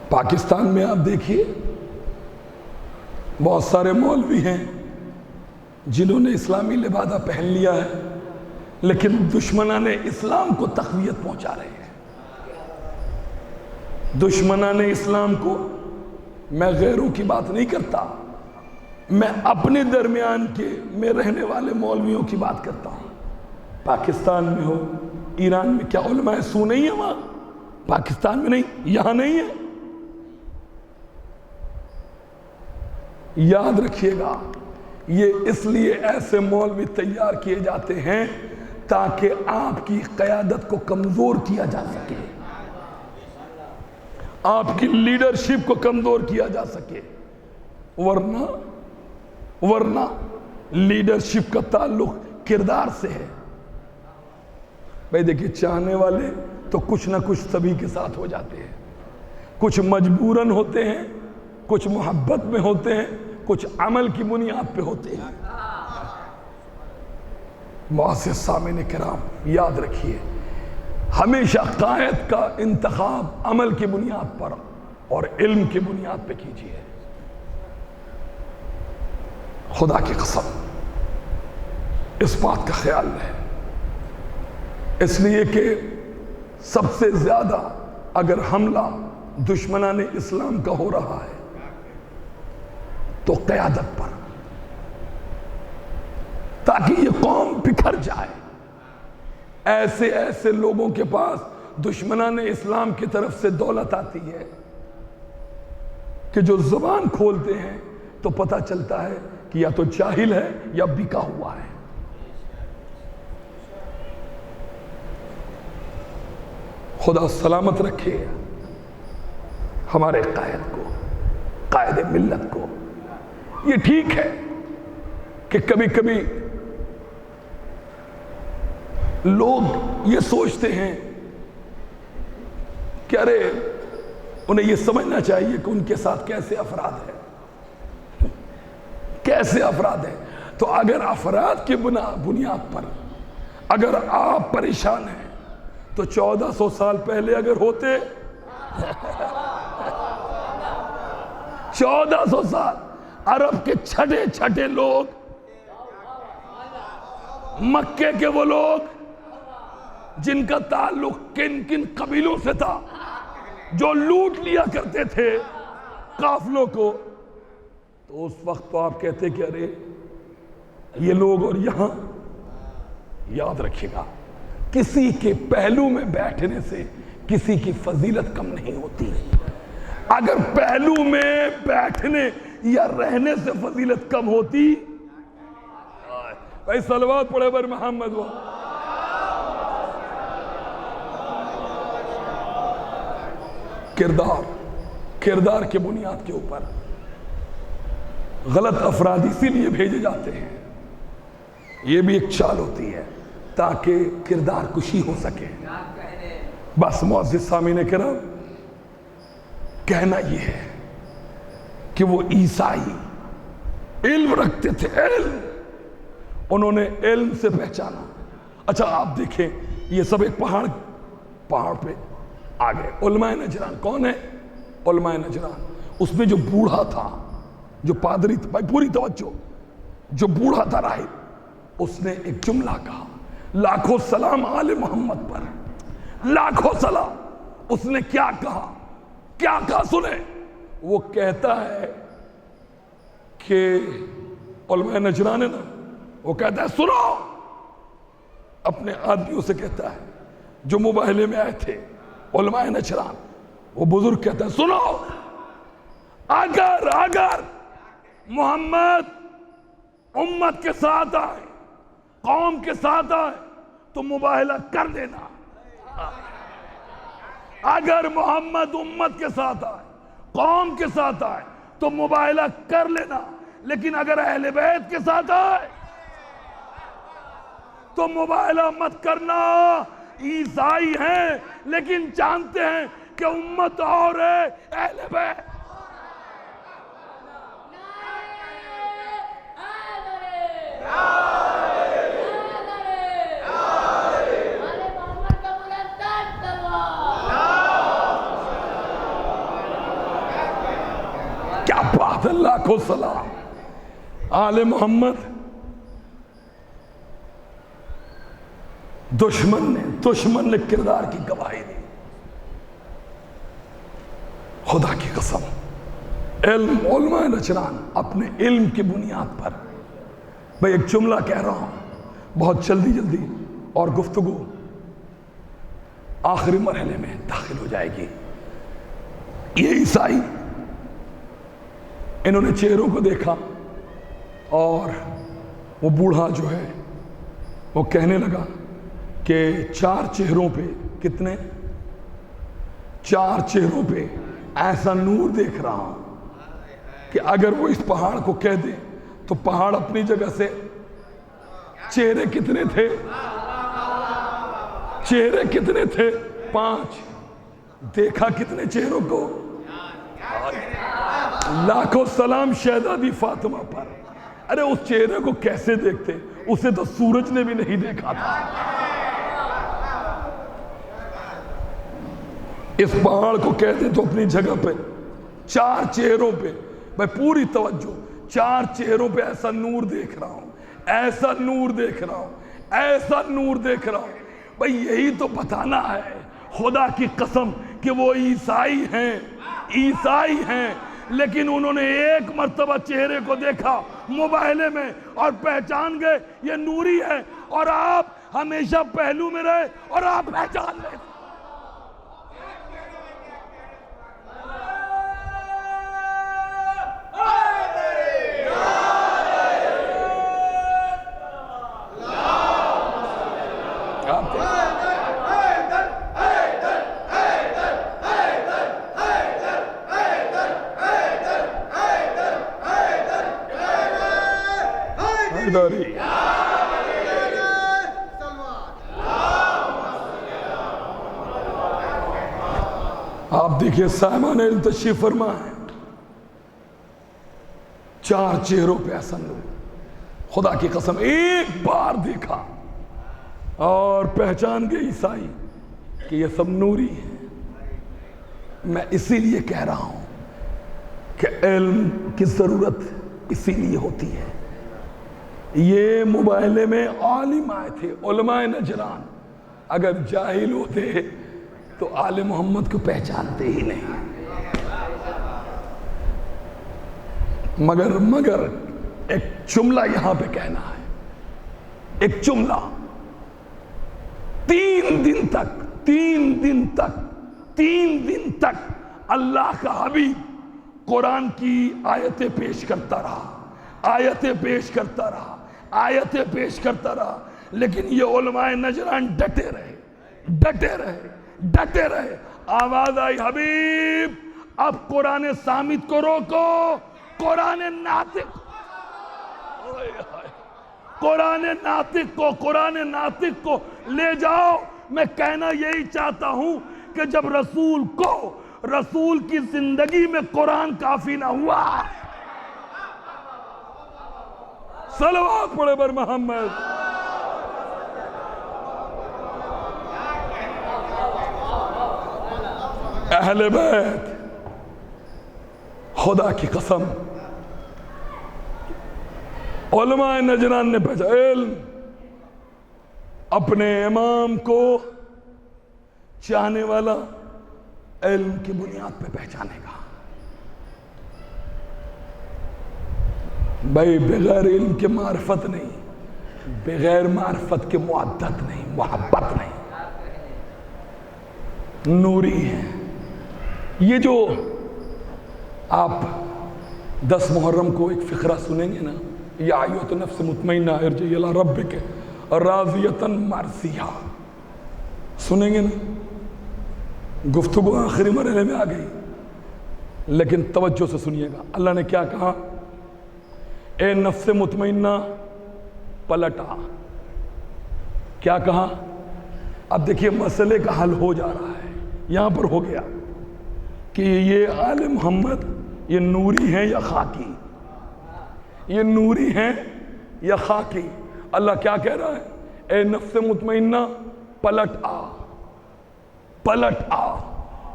پاکستان میں آپ دیکھیے بہت سارے مولوی ہیں جنہوں نے اسلامی لبادہ پہن لیا ہے لیکن دشمنان اسلام کو تقویت پہنچا رہے ہیں. دشمنان اسلام کو، میں غیروں کی بات نہیں کرتا، میں اپنے درمیان کے میں رہنے والے مولویوں کی بات کرتا ہوں. پاکستان میں ہو، ایران میں، کیا علماء سو نہیں ہے وہاں؟ پاکستان میں نہیں، یہاں نہیں ہے. یاد رکھیے گا یہ اس لیے ایسے مولوی تیار کیے جاتے ہیں تاکہ آپ کی قیادت کو کمزور کیا جا سکے، آپ کی لیڈرشپ کو کمزور کیا جا سکے. ورنہ لیڈرشپ کا تعلق کردار سے ہے. بھائی دیکھیے چاہنے والے تو کچھ نہ کچھ سبھی کے ساتھ ہو جاتے ہیں. کچھ مجبوراً ہوتے ہیں، کچھ محبت میں ہوتے ہیں، کچھ عمل کی بنیاد پہ ہوتے ہیں. معزز سامعین کرام یاد رکھیے ہمیشہ قائد کا انتخاب عمل کی بنیاد پر اور علم کی بنیاد پہ کیجیے. خدا کی قسم اس بات کا خیال رہے، اس لیے کہ سب سے زیادہ اگر حملہ دشمنان اسلام کا ہو رہا ہے تو قیادت پر، تاکہ یہ قوم بکھر جائے. ایسے ایسے لوگوں کے پاس دشمنان اسلام کی طرف سے دولت آتی ہے کہ جو زبان کھولتے ہیں تو پتہ چلتا ہے کہ یا تو جاہل ہے یا بکا ہوا ہے. خدا سلامت رکھے ہمارے قائد کو، قائد ملت کو. یہ ٹھیک ہے کہ کبھی کبھی لوگ یہ سوچتے ہیں کہ ارے انہیں یہ سمجھنا چاہیے کہ ان کے ساتھ کیسے افراد ہیں، کیسے افراد ہیں. تو اگر افراد کی بنیاد پر اگر آپ پریشان ہیں تو 1400 سال پہلے اگر ہوتے 1400 سال عرب کے چھٹے چھٹے لوگ، مکے کے وہ لوگ جن کا تعلق کن کن قبیلوں سے تھا جو لوٹ لیا کرتے تھے قافلوں کو، تو اس وقت تو آپ کہتے کہ ارے یہ لوگ، اور یہاں یاد رکھیے گا کسی کے پہلو میں بیٹھنے سے کسی کی فضیلت کم نہیں ہوتی. اگر پہلو میں بیٹھنے یا رہنے سے فضیلت کم ہوتی، بھائی صلوات پڑھے بر محمد وہ. کردار کے بنیاد کے اوپر غلط افراد اسی لیے بھیجے جاتے ہیں، یہ بھی ایک چال ہوتی ہے تاکہ کردار کشی ہو سکے. بس معزز سامعین کرام، کہنا یہ ہے کہ وہ عیسائی علم رکھتے تھے، علم، انہوں نے علم سے پہچانا. اچھا آپ دیکھیں یہ سب ایک پہاڑ پہ آگے. علماء نجران کون ہے؟ علماء نجران. اس میں جو بوڑھا تھا، جو پادری تھا، بھائی پوری توجہ، جو بوڑھا تھا راہب، اس نے ایک جملہ کہا، لاکھوں سلام آل محمد پر، لاکھوں سلام. اس نے کیا کہا سنیں. وہ کہتا ہے کہ علماء نجران ہے نا، وہ کہتا ہے سنو، اپنے آدمیوں سے کہتا ہے جو مباہلے میں آئے تھے علماء نجران. وہ بزرگ کہتا ہے سنو، اگر محمد امت کے ساتھ آئے، قوم کے ساتھ آئے تو مباہلہ کر دینا. اگر محمد امت کے ساتھ آئے، قوم کے ساتھ آئے تو مباہلہ کر لینا، لیکن اگر اہل بیت کے ساتھ آئے تو مباہلہ مت کرنا. عیسائی ہیں لیکن جانتے ہیں کہ امت اور ہے، اہل بیت. کیا بات ہے، لاکھوں سلام آل محمد. دشمن نے کردار کی گواہی دی. خدا کی قسم، علماء نجران اپنے علم کی بنیاد پر، میں ایک جملہ کہہ رہا ہوں بہت جلدی اور گفتگو آخری مرحلے میں داخل ہو جائے گی. یہ عیسائی، انہوں نے چہروں کو دیکھا اور وہ بوڑھا جو ہے وہ کہنے لگا کہ 4 چہروں پہ، کتنے؟ 4 چہروں پہ ایسا نور دیکھ رہا ہوں کہ اگر وہ اس پہاڑ کو کہہ دے تو پہاڑ اپنی جگہ سے. چہرے کتنے تھے؟ چہرے کتنے تھے؟ 5. دیکھا کتنے چہروں کو؟ لاکھوں سلام شہزادی فاطمہ پر. ارے اس چہرے کو کیسے دیکھتے؟ اسے تو سورج نے بھی نہیں دیکھا تھا. اس پہاڑ کو کہتے تو اپنی جگہ پہ 4 چہروں پہ، میں پوری توجہ، 4 چہروں پہ ایسا نور دیکھ رہا ہوں، ایسا نور دیکھ رہا ہوں، ایسا نور دیکھ رہا ہوں. بھئی یہی تو بتانا ہے خدا کی قسم کہ وہ عیسائی ہیں لیکن انہوں نے ایک مرتبہ چہرے کو دیکھا مباہلے میں اور پہچان گئے یہ نوری ہے. اور آپ ہمیشہ پہلو میں رہے اور آپ پہچان لیں. آپ دیکھیے سائمان علم تشریف فرما ہے، 4 چہروں پہ ایسا نور. خدا کی قسم ایک بار دیکھا اور پہچان گئے عیسائی کہ یہ سب نوری ہیں. میں اسی لیے کہہ رہا ہوں کہ علم کی ضرورت اسی لیے ہوتی ہے. یہ مباہلے میں عالم آئے تھے، علماء نجران، اگر جاہل ہوتے تو آل محمد کو پہچانتے ہی نہیں. مگر ایک جملہ یہاں پہ کہنا ہے, ایک جملہ. 3 دن تک اللہ کا حبیب قرآن کی آیتیں پیش کرتا رہا, لیکن یہ علماء نجران ڈٹے رہے. آواز آئی, حبیب اب قرآن صامت کو روکو, قرآن ناطق کو لے جاؤ. میں کہنا یہی چاہتا ہوں کہ جب رسول کی زندگی میں قرآن کافی نہ ہوا, صلوات پڑھے بر محمد. اہل بیت, خدا کی قسم, علماء نجران نے پہنچا علم اپنے امام کو چاہنے والا علم کی بنیاد پہ پہچانے گا. بھائی بغیر علم کے معرفت نہیں, بغیر معرفت کے معدت نہیں, محبت نہیں. نوری ہے یہ جو آپ 10 محرم کو ایک فقرہ سنیں گے نا, یا ایت نفس مطمئنہ ارجعی الی ربک راضیۃ مرضیہ, سنیں گے نا. گفتگو آخری مرحلے میں آ گئی, لیکن توجہ سے سنیے گا. اللہ نے کیا کہا, اے نفس مطمئنہ پلٹ آ. کیا کہا؟ اب دیکھیے مسئلے کا حل ہو جا رہا ہے, یہاں پر ہو گیا کہ یہ آل محمد یہ نوری ہیں یا خاکی, یہ نوری ہیں یا خاکی. اللہ کیا کہہ رہا ہے, اے نفس مطمئنہ پلٹ آ.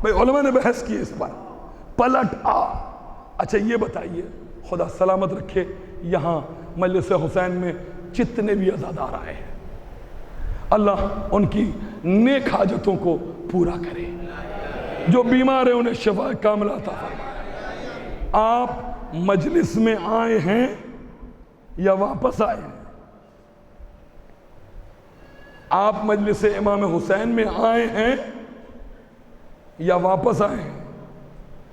بھئی علماء نے بحث کی اس پر, پلٹ آ. اچھا یہ بتائیے, خدا سلامت رکھے, یہاں مجلس حسین میں جتنے بھی عزادار آئے ہیں, اللہ ان کی نیک حاجتوں کو پورا کرے. جو بیمار ہیں انہیں شفا کاملہ عطا فرمائے. آپ مجلس میں آئے ہیں یا واپس آئے ہیں؟ آپ مجلس امام حسین میں آئے ہیں یا واپس آئے ہیں؟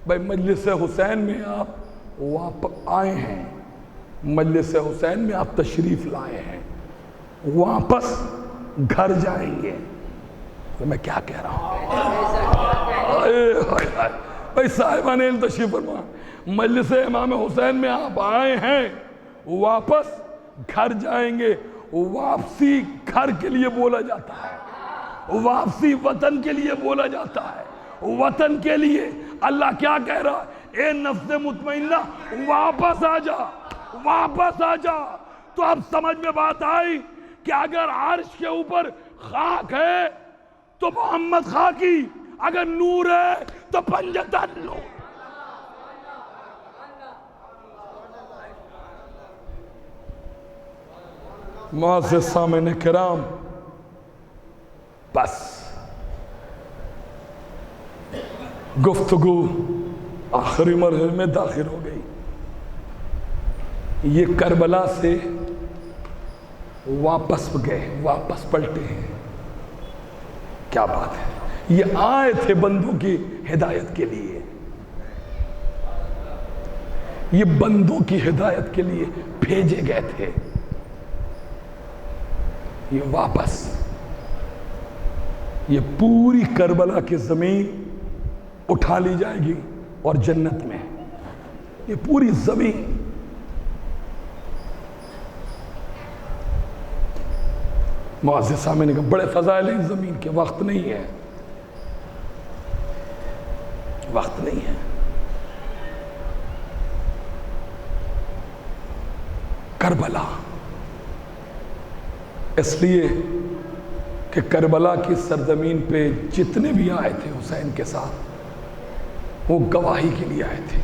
بھائی مجلس حسین میں آپ واپس آئے ہیں, مجلس حسین میں آپ تشریف لائے ہیں, واپس گھر جائیں گے. تو میں کیا کہہ رہا ہوں بھائی صاحبان علم تشریف فرما, مجلس امام حسین میں آپ آئے ہیں, واپس گھر جائیں گے. واپسی گھر کے لیے بولا جاتا ہے, واپسی وطن کے لیے بولا جاتا ہے, وطن کے لیے. اللہ کیا کہہ رہا ہے, اے نفس مطمئنہ واپس آ جا. تو اب سمجھ میں بات آئی کہ اگر عرش کے اوپر خاک ہے تو محمد خاکی, اگر نور ہے تو پنجتن نور. معزز سامعین کرام, بس گفتگو آخری مرحلے میں داخل ہو گئی. یہ کربلا سے واپس گئے, واپس پلٹے ہیں. کیا بات ہے, یہ آئے تھے بندوں کی ہدایت کے لیے, یہ بندوں کی ہدایت کے لیے بھیجے گئے تھے. یہ واپس, یہ پوری کربلا کی زمین اٹھا لی جائے گی اور جنت میں یہ پوری زمین. معزز سامنے نے کہا بڑے فضائل ہیں زمین کے, وقت نہیں ہے, وقت نہیں ہے. کربلا اس لیے کہ کربلا کی سرزمین پہ جتنے بھی آئے تھے حسین کے ساتھ وہ گواہی کے لیے آئے تھے,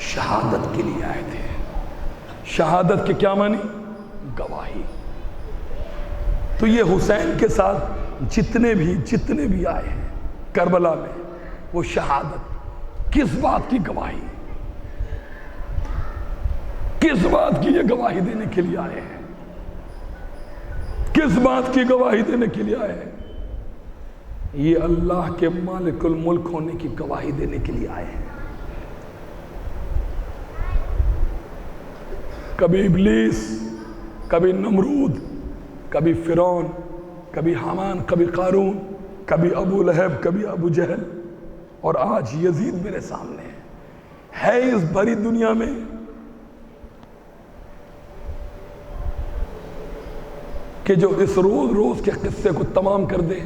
شہادت کے لیے آئے تھے. شہادت کے کیا معنی؟ گواہی. تو یہ حسین کے ساتھ جتنے بھی آئے ہیں کربلا میں، وہ شہادت کس بات کی گواہی، کس بات کی یہ گواہی دینے کے لیے آئے ہیں، کس بات کی گواہی دینے کے لیے آئے ہیں؟ یہ اللہ کے مالک الملک ہونے کی گواہی دینے کے لیے آئے ہیں۔ کبھی ابلیس، کبھی نمرود، کبھی فرعون، کبھی حامان، کبھی قارون، کبھی ابو لہب، کبھی ابو جہل، اور آج یزید میرے سامنے ہے اس بھری دنیا میں کہ جو اس روز کے قصے کو تمام کر دے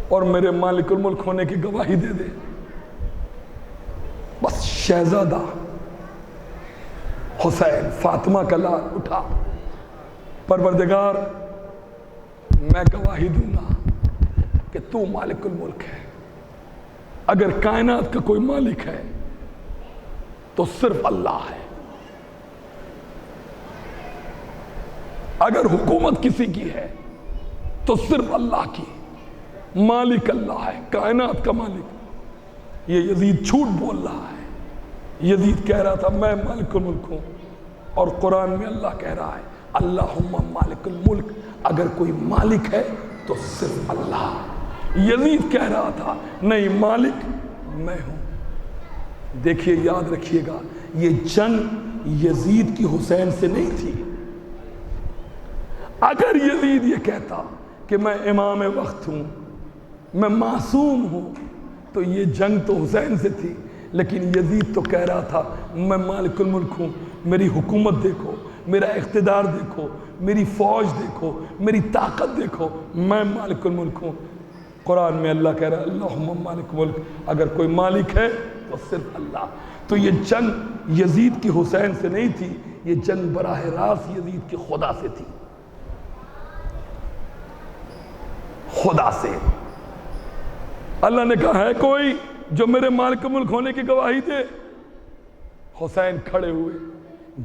اور میرے مالک الملک ہونے کی گواہی دے دے۔ بس شہزادہ حسین، فاطمہ کا لال اٹھا، پروردگار میں گواہی دوں گا کہ تو مالک الملک ہے۔ اگر کائنات کا کوئی مالک ہے تو صرف اللہ ہے، اگر حکومت کسی کی ہے تو صرف اللہ کی، مالک اللہ ہے، کائنات کا مالک۔ یہ یزید جھوٹ بول رہا ہے، یزید کہہ رہا تھا میں مالک الملک ہوں، اور قرآن میں اللہ کہہ رہا ہے اللہم مالک الملک، اگر کوئی مالک ہے تو صرف اللہ۔ یزید کہہ رہا تھا نہیں، مالک میں ہوں۔ دیکھیے، یاد رکھیے گا، یہ جنگ یزید کی حسین سے نہیں تھی۔ اگر یزید یہ کہتا کہ میں امام وقت ہوں، میں معصوم ہوں، تو یہ جنگ تو حسین سے تھی، لیکن یزید تو کہہ رہا تھا میں مالک الملک ہوں، میری حکومت دیکھو، میرا اقتدار دیکھو، میری فوج دیکھو، میری طاقت دیکھو، میں مالک الملک ہوں۔ قرآن میں اللہ کہہ رہا ہے اللہم مالک الملک، اگر کوئی مالک ہے تو صرف اللہ۔ تو یہ جنگ یزید کی حسین سے نہیں تھی، یہ جنگ براہ راست یزید کی خدا سے تھی، خدا سے۔ اللہ نے کہا ہے کوئی جو میرے مالک ملک ہونے کی گواہی دے؟ حسین کھڑے ہوئے،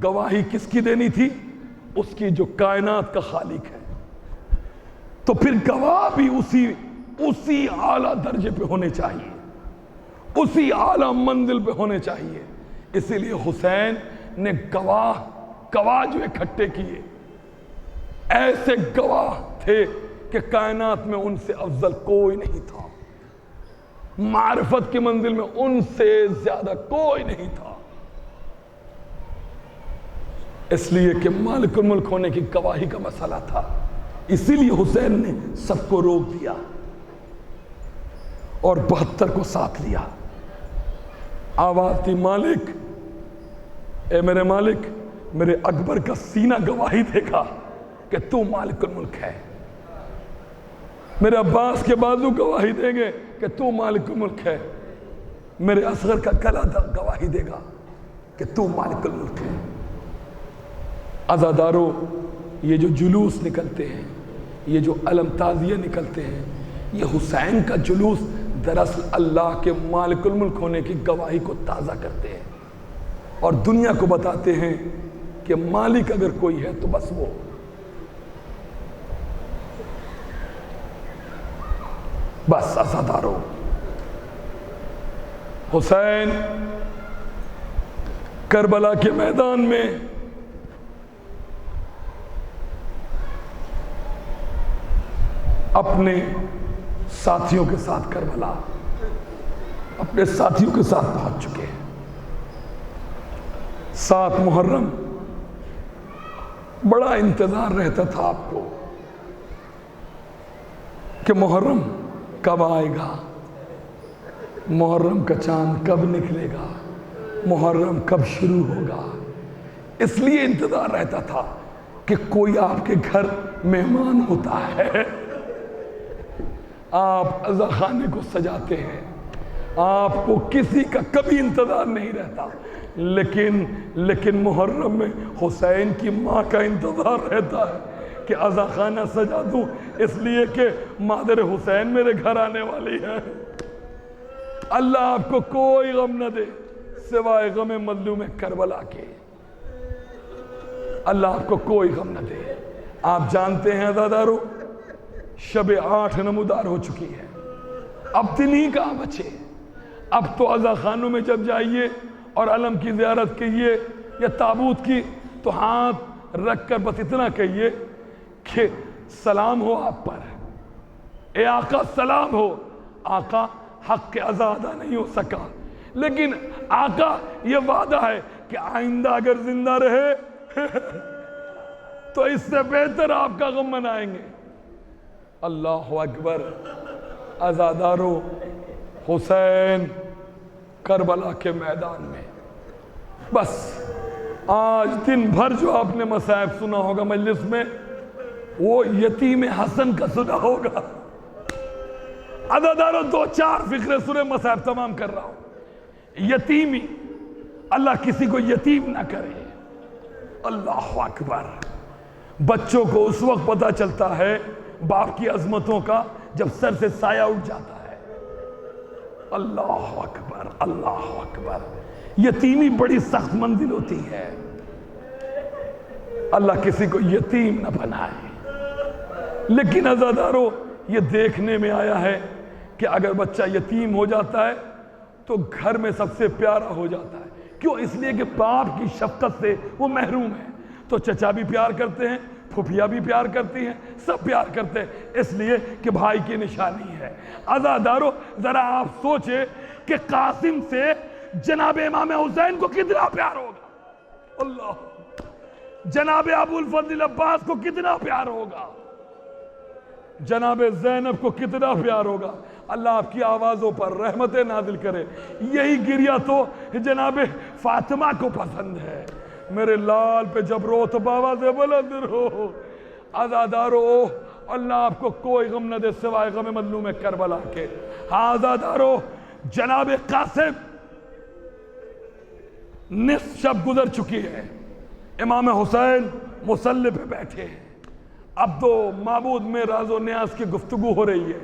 گواہی کس کی دینی تھی؟ اس کی جو کائنات کا خالق ہے۔ تو پھر گواہ بھی اسی اعلیٰ درجے پہ ہونے چاہیے، اسی اعلیٰ منزل پہ ہونے چاہیے۔ اسی لیے حسین نے گواہ جو اکٹھے کیے، ایسے گواہ تھے کہ کائنات میں ان سے افضل کوئی نہیں تھا، معرفت کی منزل میں ان سے زیادہ کوئی نہیں تھا، اس لیے کہ مالک الملک ہونے کی گواہی کا مسئلہ تھا۔ اسی لیے حسین نے سب کو روک دیا اور 72 کو ساتھ لیا۔ آواز تھی مالک، اے میرے مالک، میرے اکبر کا سینہ گواہی دے گا کہ تو مالک الملک ہے، میرے عباس کے بازو گواہی دیں گے کہ تو مالک الملک ہے، میرے اصغر کا گلا گواہی دے گا کہ تو مالک الملک ہے۔ عزاداروں، یہ جو جلوس نکلتے ہیں، یہ جو علم تازیہ نکلتے ہیں، یہ حسین کا جلوس دراصل اللہ کے مالک الملک ہونے کی گواہی کو تازہ کرتے ہیں اور دنیا کو بتاتے ہیں کہ مالک اگر کوئی ہے تو بس وہ۔ بس عزاداروں، حسین کربلا کے میدان میں اپنے ساتھیوں کے ساتھ کربلا، اپنے ساتھیوں کے ساتھ پہنچ چکے ہیں۔ 7 محرم بڑا انتظار رہتا تھا آپ کو کہ محرم کب آئے گا، محرم کا چاند کب نکلے گا، محرم کب شروع ہوگا۔ اس لیے انتظار رہتا تھا کہ کوئی آپ کے گھر مہمان ہوتا ہے، آپ عزا خانے کو سجاتے ہیں، آپ کو کسی کا کبھی انتظار نہیں رہتا، لیکن محرم میں حسین کی ماں کا انتظار رہتا ہے کہ عزا خانہ سجا دوں، اس لیے کہ مادر حسین میرے گھر آنے والی ہے۔ اللہ آپ کو کوئی غم نہ دے سوائے غم مظلوم کربلا کے، اللہ آپ کو کوئی غم نہ دے۔ آپ جانتے ہیں عزادارو، شب 8 نمودار ہو چکی ہے، اب دن ہی کہاں بچے۔ اب تو عزا خانوں میں جب جائیے اور علم کی زیارت کیجیے یا تابوت کی، تو ہاتھ رکھ کر بس اتنا کہیے کہ سلام ہو آپ پر، اے آقا سلام ہو۔ آقا حق کے عزا ادا نہیں ہو سکا، لیکن آقا یہ وعدہ ہے کہ آئندہ اگر زندہ رہے تو اس سے بہتر آپ کا غم منائیں گے۔ اللہ اکبر۔ عزادارو، حسین کربلا کے میدان میں، بس آج دن بھر جو آپ نے مصائب سنا ہوگا مجلس میں، وہ یتیم حسن کا سنا ہوگا۔ عزادارو 2-4 فکرے سنے، مصائب تمام کر رہا ہوں۔ یتیمی، اللہ کسی کو یتیم نہ کرے۔ اللہ اکبر۔ بچوں کو اس وقت پتہ چلتا ہے باپ کی عظمتوں کا جب سر سے سایہ اٹھ جاتا ہے۔ اللہ اکبر، اللہ اکبر۔ یتیمی بڑی سخت منزل ہوتی ہے، اللہ کسی کو یتیم نہ بنائے۔ لیکن عزادارو، یہ دیکھنے میں آیا ہے کہ اگر بچہ یتیم ہو جاتا ہے تو گھر میں سب سے پیارا ہو جاتا ہے۔ کیوں؟ اس لیے کہ باپ کی شفقت سے وہ محروم ہے، تو چچا بھی پیار کرتے ہیں، پھوپھیاں بھی پیار کرتی ہیں، سب پیار کرتے ہیں، اس لیے کہ بھائی کی نشانی ہے۔ عزادارو، ذرا آپ سوچیں کہ قاسم سے جناب امام حسین کو کتنا پیار ہوگا، اللہ، جناب ابو الفضل عباس کو کتنا پیار ہوگا، جناب زینب کو کتنا پیار ہوگا۔ اللہ آپ کی آوازوں پر رحمتیں نازل کرے۔ یہی گریہ تو جناب فاطمہ کو پسند ہے، میرے لال پہ جب رو تو بابا سے بلند رو۔ عزادارو، اللہ آپ کو کوئی غم نہ دے سوائے غم مظلوم کربلا کے۔ ہاں عزادارو، جناب قاسم، نصف شب گزر چکی ہے، امام حسین مصلی پہ بیٹھے ہیں، اب تو معبود میں راز و نیاز کی گفتگو ہو رہی ہے۔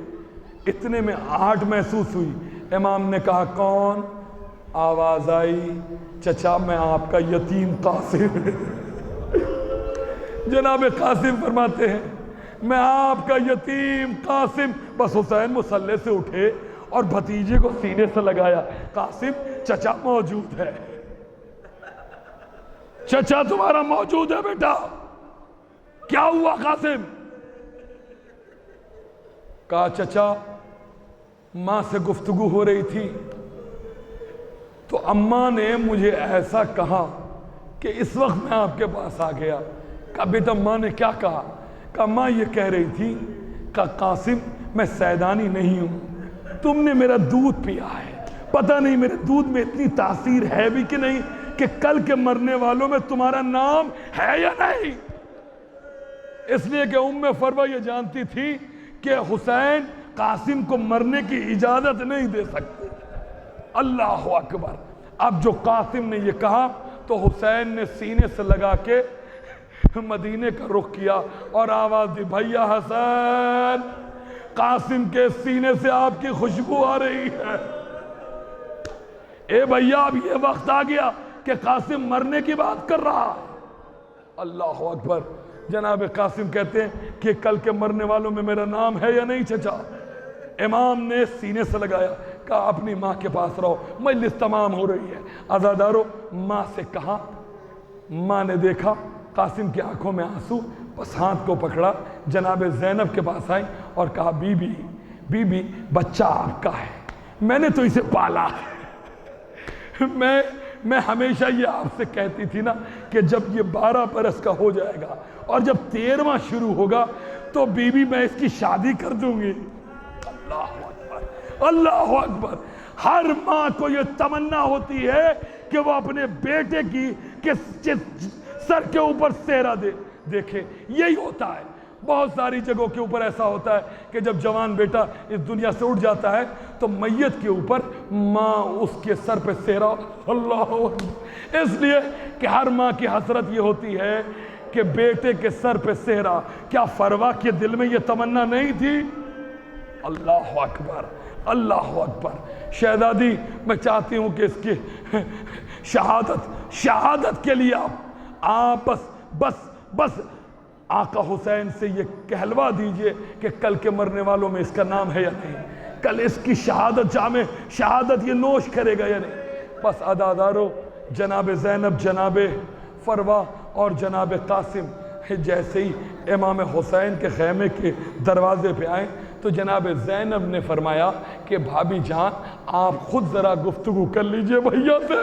اتنے میں آہٹ محسوس ہوئی، امام نے کہا کون؟ آواز آئی، چچا میں آپ کا یتیم قاسم۔ جناب قاسم فرماتے ہیں میں آپ کا یتیم قاسم۔ بس حسین مصلی سے اٹھے اور بھتیجے کو سینے سے لگایا، قاسم چچا موجود ہے، چچا تمہارا موجود ہے بیٹا۔ کیا ہوا قاسم؟ کہا چچا ماں سے گفتگو ہو رہی تھی تو اماں نے مجھے ایسا کہا کہ اس وقت میں آپ کے پاس آ گیا۔ کہا بیٹا ماں نے کیا کہا؟ کہا ماں یہ کہہ رہی تھی، کہا قاسم میں سیدانی نہیں ہوں، تم نے میرا دودھ پیا ہے، پتہ نہیں میرے دودھ میں اتنی تاثیر ہے بھی کہ نہیں کہ کل کے مرنے والوں میں تمہارا نام ہے یا نہیں۔ اس لیے کہ فروہ یہ جانتی تھی کہ حسین قاسم کو مرنے کی اجازت نہیں دے سکتے۔ اللہ اکبر۔ اب جو قاسم نے یہ کہا تو حسین نے سینے سے لگا کے مدینے کا رخ کیا اور آواز دی، بھیا حسین، قاسم کے سینے سے آپ کی خوشبو آ رہی ہے۔ اے بھیا اب یہ وقت آ گیا کہ قاسم مرنے کی بات کر رہا ہے۔ اللہ اکبر۔ جناب قاسم کہتے ہیں کہ کل کے مرنے والوں میں میرا نام ہے یا نہیں چچا؟ امام نے سینے سے لگایا، کہا اپنی ماں کے پاس رہو، مجلس تمام ہو رہی ہے۔ عزادارو، ماں سے کہا، ماں نے دیکھا قاسم کی آنکھوں میں آنسو، بس ہاتھ کو پکڑا، جناب زینب کے پاس آئی اور کہا بی بی بچہ آپ کا ہے، میں نے تو اسے پالا ہے۔ میں ہمیشہ یہ آپ سے کہتی تھی نا کہ جب یہ 12 برس کا ہو جائے گا اور جب 13واں شروع ہوگا تو بی بی میں اس کی شادی کر دوں گی۔ اللہ اکبر، اللہ اکبر۔ ہر ماں کو یہ تمنا ہوتی ہے کہ وہ اپنے بیٹے کی سر کے اوپر سہرا دیکھے۔ یہی ہوتا ہے، بہت ساری جگہوں کے اوپر ایسا ہوتا ہے کہ جب جوان بیٹا اس دنیا سے اٹھ جاتا ہے تو میت کے اوپر ماں اس کے سر پہ سہرا۔ اللہ اکبر۔ اس لیے کہ ہر ماں کی حسرت یہ ہوتی ہے کہ بیٹے کے سر پہ سہرا۔ کیا فروہ کے دل میں یہ تمنا نہیں تھی؟ اللہ اکبر، اللہ اکبر۔ شہزادی، میں چاہتی ہوں کہ اس کی شہادت کے لیے آپ بس آقا حسین سے یہ کہلوا دیجئے کہ کل کے مرنے والوں میں اس کا نام ہے یا نہیں، کل اس کی شہادت جامع شہادت یہ نوش کرے گا یا نہیں۔ بس عزادارو، جناب زینب، جناب فروا اور جناب قاسم جیسے ہی امام حسین کے خیمے کے دروازے پہ آئے تو جناب زینب نے فرمایا کہ بھابی جان آپ خود ذرا گفتگو کر لیجئے بھیا سے۔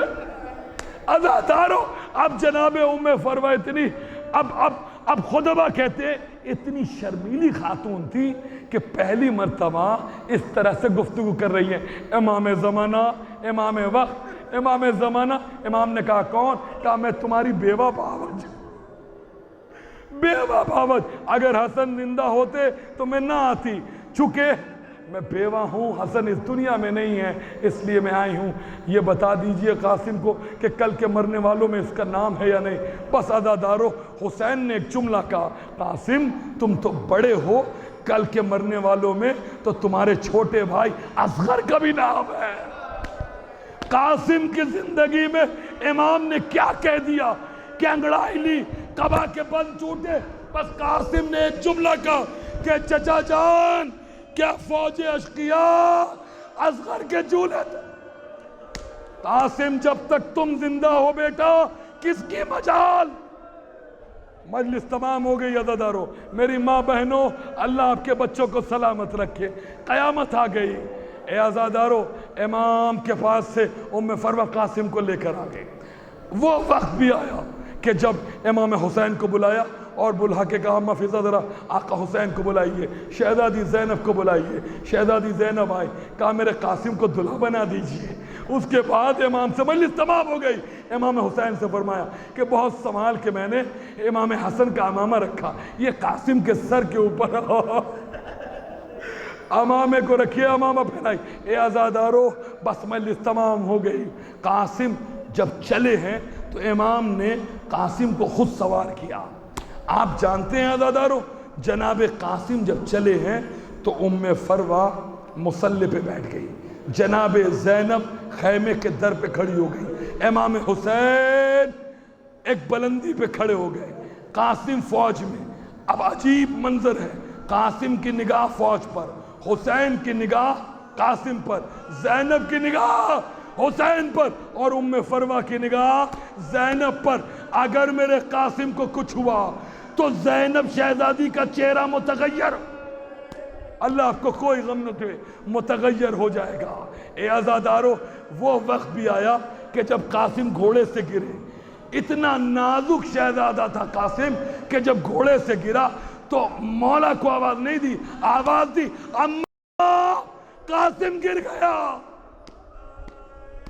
عزادارو، اب جناب ام فروا اتنی اب خطبہ کہتے ہیں اتنی شرمیلی خاتون تھی کہ پہلی مرتبہ اس طرح سے گفتگو کر رہی ہیں۔ امام زمانہ، امام وقت، امام زمانہ۔ امام نے کہا کون؟ کہا میں تمہاری بیوہ باوج، بیوہ باوج، اگر حسن زندہ ہوتے تو میں نہ آتی، چونکہ میں بیوہ ہوں، حسن اس دنیا میں نہیں ہے، اس لیے میں آئی ہوں۔ یہ بتا دیجئے قاسم کو کہ کل کے مرنے والوں میں اس کا نام ہے یا نہیں۔ بس عزادارو، حسین نے ایک جملہ کہا، قاسم تم تو بڑے ہو، کل کے مرنے والوں میں تو تمہارے چھوٹے بھائی اصغر کا بھی نام ہے۔ قاسم کی زندگی میں امام نے کیا کہہ دیا کہ انگڑائی لی، قبا کے بند ٹوٹے، بس قاسم نے ایک جملہ کہا کہ چچا جان کیا فوج اشقیاء اصغر کے جھولے تھے۔ قاسم جب تک تم زندہ ہو بیٹا کس کی مجال۔ مجلس تمام ہو گئی عزادارو، میری ماں بہنوں اللہ آپ کے بچوں کو سلامت رکھے، قیامت آ گئی۔ اے عزادارو، امام کے پاس سے ام فروا قاسم کو لے کر آ گئی۔ وہ وقت بھی آیا کہ جب امام حسین کو بلایا اور بلا کے کہا اما فضا ذرا آقا حسین کو بلائیے، شہزادی زینب کو بلائیے۔ شہزادی زینب آئی، کہا میرے قاسم کو دلہا بنا دیجئے۔ اس کے بعد امام سے مجلس تمام ہو گئی۔ امام حسین سے فرمایا کہ بہت سنبھال کے میں نے امام حسن کا امامہ رکھا، یہ قاسم کے سر کے اوپر امامے کو رکھیے، امامہ پہنائی۔ اے عزادارو، بس مجلس تمام ہو گئی۔ قاسم جب چلے ہیں تو امام نے قاسم کو خود سوار کیا۔ آپ جانتے ہیں عزادارو، جناب قاسم جب چلے ہیں تو ام فروا مصلی پہ بیٹھ گئی، جناب زینب خیمے کے در پہ کھڑی ہو گئی، امام حسین ایک بلندی پہ کھڑے ہو گئے، قاسم فوج میں۔ اب عجیب منظر ہے، قاسم کی نگاہ فوج پر، حسین کی نگاہ قاسم پر، زینب کی نگاہ حسین پر اور ام فروا کی نگاہ زینب پر۔ اگر میرے قاسم کو کچھ ہوا تو زینب شہزادی کا چہرہ متغیر، اللہ آپ کو کوئی غم نہ دے، متغیر ہو جائے گا۔ اے عزادارو، وہ وقت بھی آیا کہ جب قاسم گھوڑے سے گرے، اتنا نازک شہزادہ تھا قاسم کہ جب گھوڑے سے گرا تو مولا کو آواز نہیں دی، آواز دی اماں قاسم گر گیا۔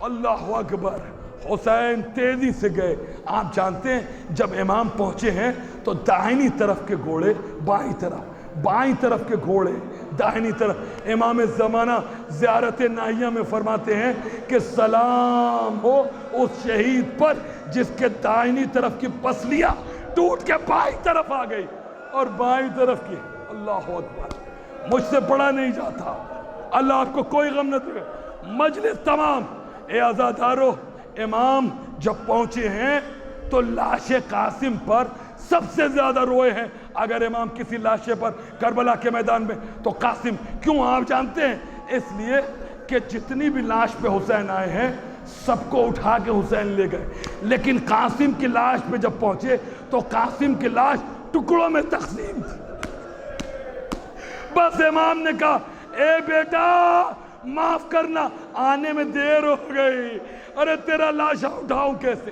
اللہ اکبر، حسین تیزی سے گئے۔ آپ جانتے ہیں جب امام پہنچے ہیں تو دائنی طرف کے گھوڑے بائیں طرف، بائیں طرف کے گھوڑے دائنی طرف۔ امام زمانہ زیارت نائیہ میں فرماتے ہیں کہ سلام ہو اس شہید پر جس کے دائنی طرف کی پسلیاں ٹوٹ کے بائیں طرف آ گئی اور بائیں طرف کی۔ اللہ اکبر، مجھ سے پڑھا نہیں جاتا، اللہ آپ کو کوئی غم نہ دے۔ مجلس تمام۔ اے عزادارو، امام جب پہنچے ہیں تو لاش قاسم پر سب سے زیادہ روئے ہیں۔ اگر امام کسی لاشے پر کربلا کے میدان میں تو قاسم، کیوں آپ جانتے ہیں؟ اس لیے کہ جتنی بھی لاش پہ حسین آئے ہیں سب کو اٹھا کے حسین لے گئے، لیکن قاسم کی لاش پہ جب پہنچے تو قاسم کی لاش ٹکڑوں میں تقسیم تھی۔ بس امام نے کہا اے بیٹا معاف کرنا، آنے میں دیر ہو گئی، ارے تیرا لاشا اٹھاؤں کیسے؟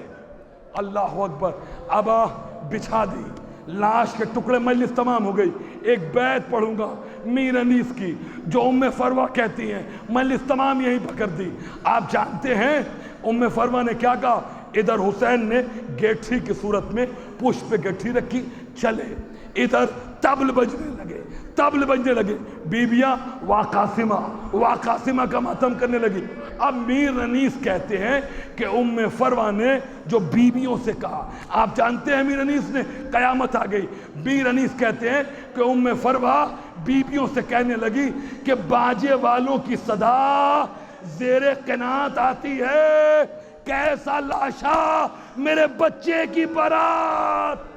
اللہ اکبر۔ اب بچھا دی لاش کے ٹکڑے، مجلس تمام ہو گئی۔ ایک بیت پڑھوں گا میر انیس کی جو ام فروا کہتی ہیں، مجلس تمام یہیں پکڑ دی۔ آپ جانتے ہیں ام فروا نے کیا کہا؟ ادھر حسین نے گیٹھی کی صورت میں پشت پہ گیٹھی رکھی، چلے، ادھر طبل بجنے لگے، طبل بجنے لگے، بیبیاں واقاسمہ کا ماتم کرنے لگی۔ اب میر انیس کہتے ہیں کہ ام فروا نے جو بیبیوں سے کہا، آپ جانتے ہیں میر انیس نے قیامت آ گئی۔ میر انیس کہتے ہیں کہ ام فروا بیبیوں سے کہنے لگی کہ باجے والوں کی صدا زیر قناعت آتی ہے، کیسا لاشا میرے بچے کی برات۔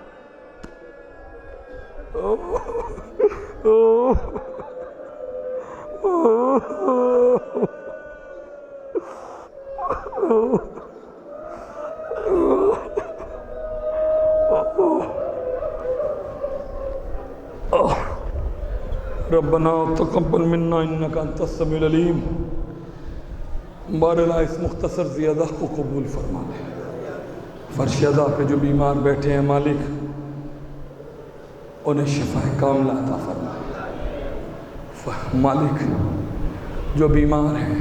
ربنا تقبل منا انك انت السميع العلیم. بارلا اس مختصر زیادہ کو قبول فرما لے. فرش ادا پہ جو بیمار بیٹھے ہیں مالک انہیں شفا کاملہ عطا فرما. مالک جو بیمار ہیں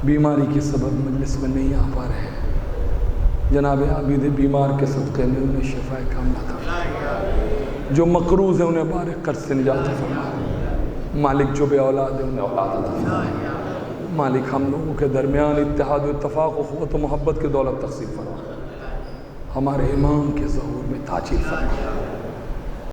بیماری کے سبب مجلس میں نہیں آ پا رہے ہیں جناب عابد بیمار کے صدقے میں انہیں شفا کاملہ عطا فرما. جو مقروض ہیں انہیں بارک قرض سے نجات فرما. مالک جو بے اولاد ہیں انہیں اولاد عطا فرما. مالک ہم لوگوں کے درمیان اتحاد و اتفاق و قوت و محبت کی دولت تقسیم فرما. ہمارے امام کے ظہور میں تاجیل فرما.